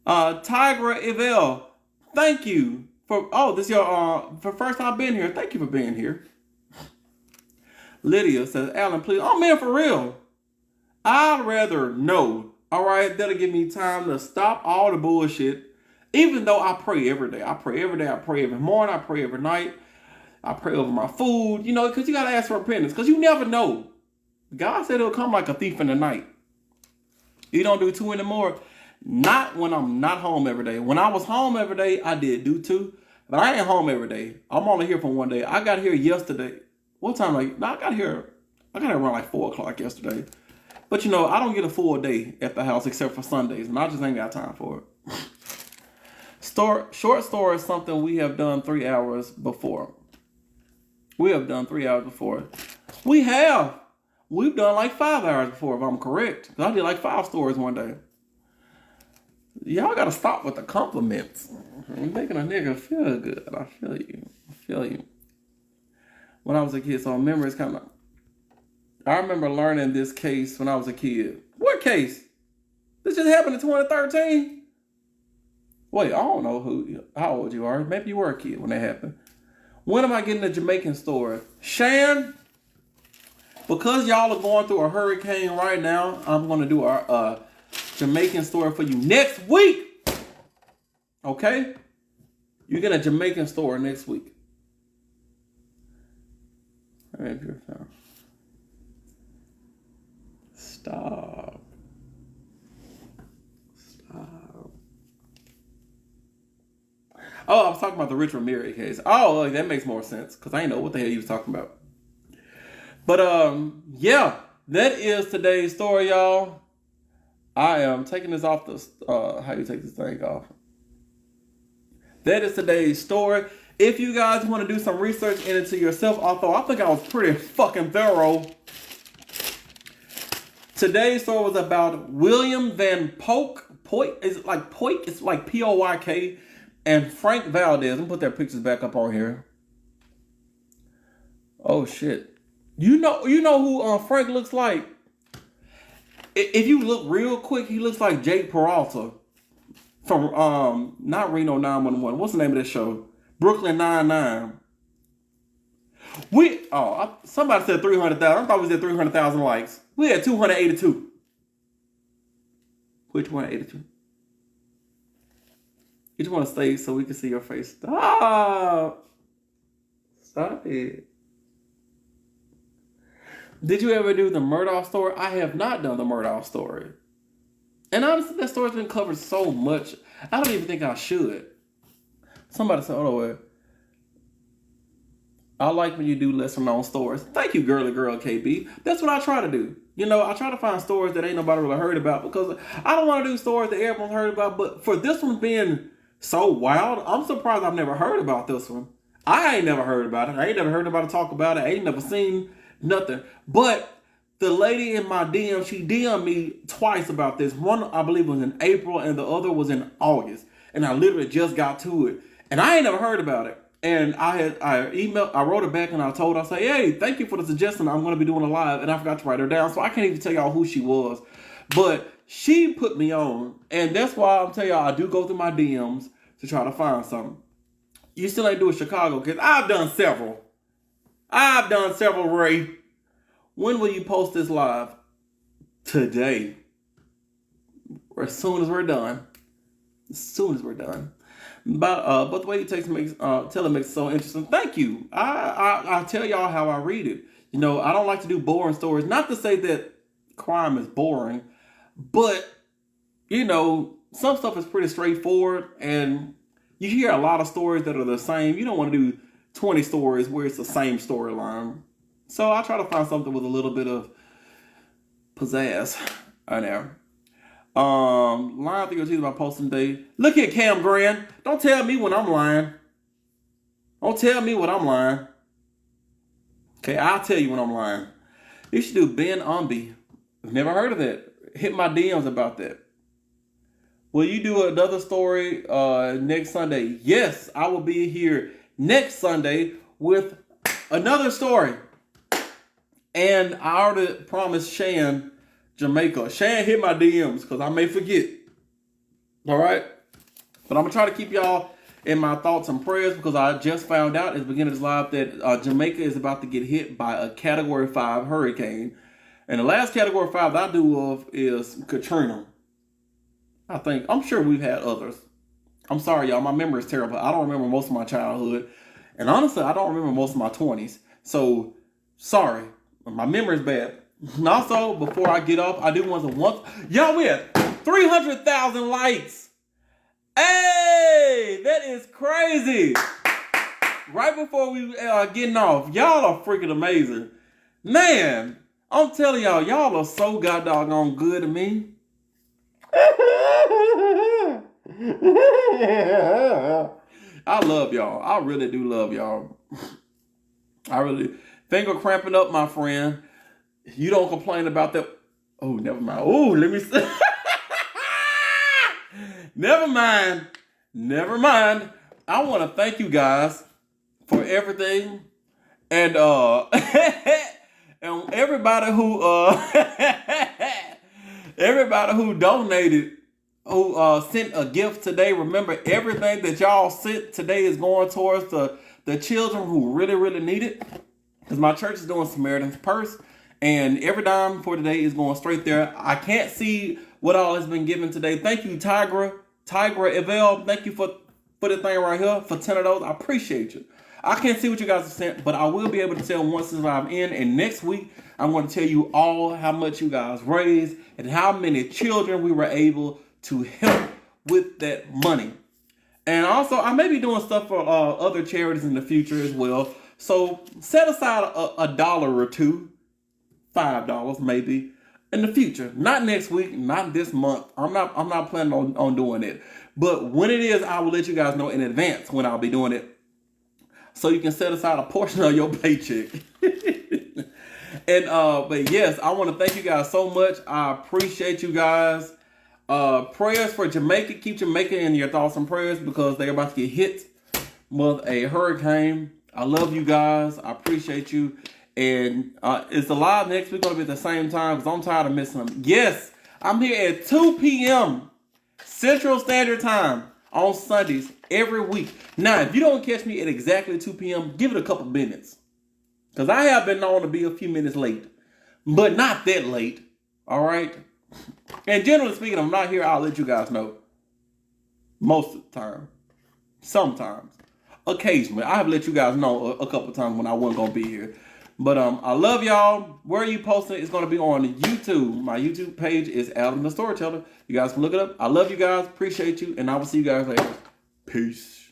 Tigra Evel. Thank you this is your for first time being here. Thank you for being here. Lydia says, Alan, please. Oh man, for real. I'd rather know. All right, that'll give me time to stop all the bullshit. Even though I pray every day. I pray every day. I pray every morning. I pray every night. I pray over my food. Because you gotta ask for repentance. Because you never know. God said it'll come like a thief in the night. You don't do two anymore. Not when I'm not home every day. When I was home every day, I did do two. But I ain't home every day. I'm only here for one day. I got here yesterday. What time? I got here around like 4 o'clock yesterday. But I don't get a full day at the house except for Sundays. And I just ain't got time for it. Short story is something we have done 3 hours before. We have done 3 hours before. We have. We've done like 5 hours before, if I'm correct. I did like 5 stories one day. Y'all gotta stop with the compliments. You're making a nigga feel good. I feel you. When I was a kid, so I remember I remember learning this case when I was a kid. What case? This just happened in 2013? Wait, I don't know how old you are. Maybe you were a kid when that happened. When am I getting a Jamaican story? Shan, because y'all are going through a hurricane right now, I'm gonna do our Jamaican story for you next week. Okay? You get a Jamaican story next week. All right, Stop. Oh, I was talking about the Rich Ramirez case. Oh, that makes more sense because I didn't know what the hell he was talking about. But yeah, that is today's story, y'all. I am taking this off how you take this thing off. That is today's story. If you guys want to do some research into yourself, although I think I was pretty fucking thorough. Today's story was about William Van Poyk. Poyk is like Poyk. It's like Poyk. And Frank Valdez. Let me put their pictures back up on here. Oh shit! You know who Frank looks like? If you look real quick, he looks like Jake Peralta from not Reno 911. What's the name of this show? Brooklyn Nine-Nine. Somebody said 300,000. I thought we said 300,000 likes. We had 282. Which 182? You just want to stay so we can see your face. Stop it. Did you ever do the Murdaugh story? I have not done the Murdaugh story. And honestly, that story's been covered so much, I don't even think I should. Somebody said, I like when you do lesser known stories. Thank you, girly girl KB. That's what I try to do. You know, I try to find stories that ain't nobody really heard about because I don't want to do stories that everyone's heard about. But for this one being so wild, I'm surprised I've never heard about this one. I ain't never heard about it. I ain't never heard nobody talk about it. I ain't never seen nothing. But the lady in my DM, she DM'd me twice about this. One, I believe, was in April, and the other was in August. And I literally just got to it. And I ain't never heard about it. And I wrote it back and I told her, I say, hey, thank you for the suggestion. I'm going to be doing a live. And I forgot to write her down. So I can't even tell y'all who she was. But she put me on. And that's why I'm telling y'all, I do go through my DMs to try to find something. You still ain't doing Chicago, because I've done several. Ray. When will you post this live? Today. Or as soon as we're done. But the way you tell it makes it so interesting. Thank you. I tell y'all how I read it. You know, I don't like to do boring stories. Not to say that crime is boring, but you know, some stuff is pretty straightforward, and you hear a lot of stories that are the same. You don't want to do 20 stories where it's the same storyline. So I try to find something with a little bit of pizzazz in there. Lying through your teeth about posting day. Look here, Cam Grand. Don't tell me when I'm lying. Don't tell me when I'm lying. Okay, I'll tell you when I'm lying. You should do Ben Umby. I've never heard of that. Hit my DMs about that. Will you do another story next Sunday? Yes, I will be here next Sunday with another story. And I already promised Shan Jamaica. Shan, hit my DMs because I may forget. All right? But I'm going to try to keep y'all in my thoughts and prayers because I just found out at the beginning of this live that Jamaica is about to get hit by a Category 5 hurricane. And the last Category 5 that I do of is Katrina. I'm sure we've had others. I'm sorry, y'all. My memory is terrible. I don't remember most of my childhood. And honestly, I don't remember most of my 20s. So, sorry. My memory is bad. And also, before I get off, I do want to y'all, we had 300,000 likes. Hey, that is crazy. Right before we getting off, y'all are freaking amazing. Man, I'm telling y'all, y'all are so goddamn good to me. I love y'all. I really do love y'all. I really. Finger cramping up, my friend. You don't complain about that. Oh, never mind. Oh, let me see. Never mind. I want to thank you guys for everything. And and everybody who donated, who sent a gift today. Remember, everything that y'all sent today is going towards the children who really, really need it. Because my church is doing Samaritan's Purse. And every dime for today is going straight there. I can't see what all has been given today. Thank you, Tigra Evel. Thank you for the thing right here, for 10 of those. I appreciate you. I can't see what you guys have sent, but I will be able to tell once I'm in. And next week, I'm going to tell you all how much you guys raised and how many children we were able to help with that money. And also, I may be doing stuff for other charities in the future as well. So set aside a dollar or two, $5 maybe, in the future. Not next week, not this month. I'm not planning on doing it. But when it is, I will let you guys know in advance when I'll be doing it. So you can set aside a portion of your paycheck. And but yes, I want to thank you guys so much. I appreciate you guys. Prayers for Jamaica. Keep Jamaica in your thoughts and prayers because they're about to get hit with a hurricane. I love you guys. I appreciate you. And it's live next week going to be at the same time because I'm tired of missing them. Yes, I'm here at 2 p.m. Central Standard Time on Sundays every week. Now, if you don't catch me at exactly 2 p.m., give it a couple minutes. Because I have been known to be a few minutes late. But not that late. All right? And generally speaking, I'm not here. I'll let you guys know. Most of the time. Sometimes. Occasionally. I have let you guys know a couple times when I wasn't going to be here. But I love y'all. Where are you posting? It's going to be on YouTube. My YouTube page is Adam the Storyteller. You guys can look it up. I love you guys. Appreciate you. And I will see you guys later. Peace.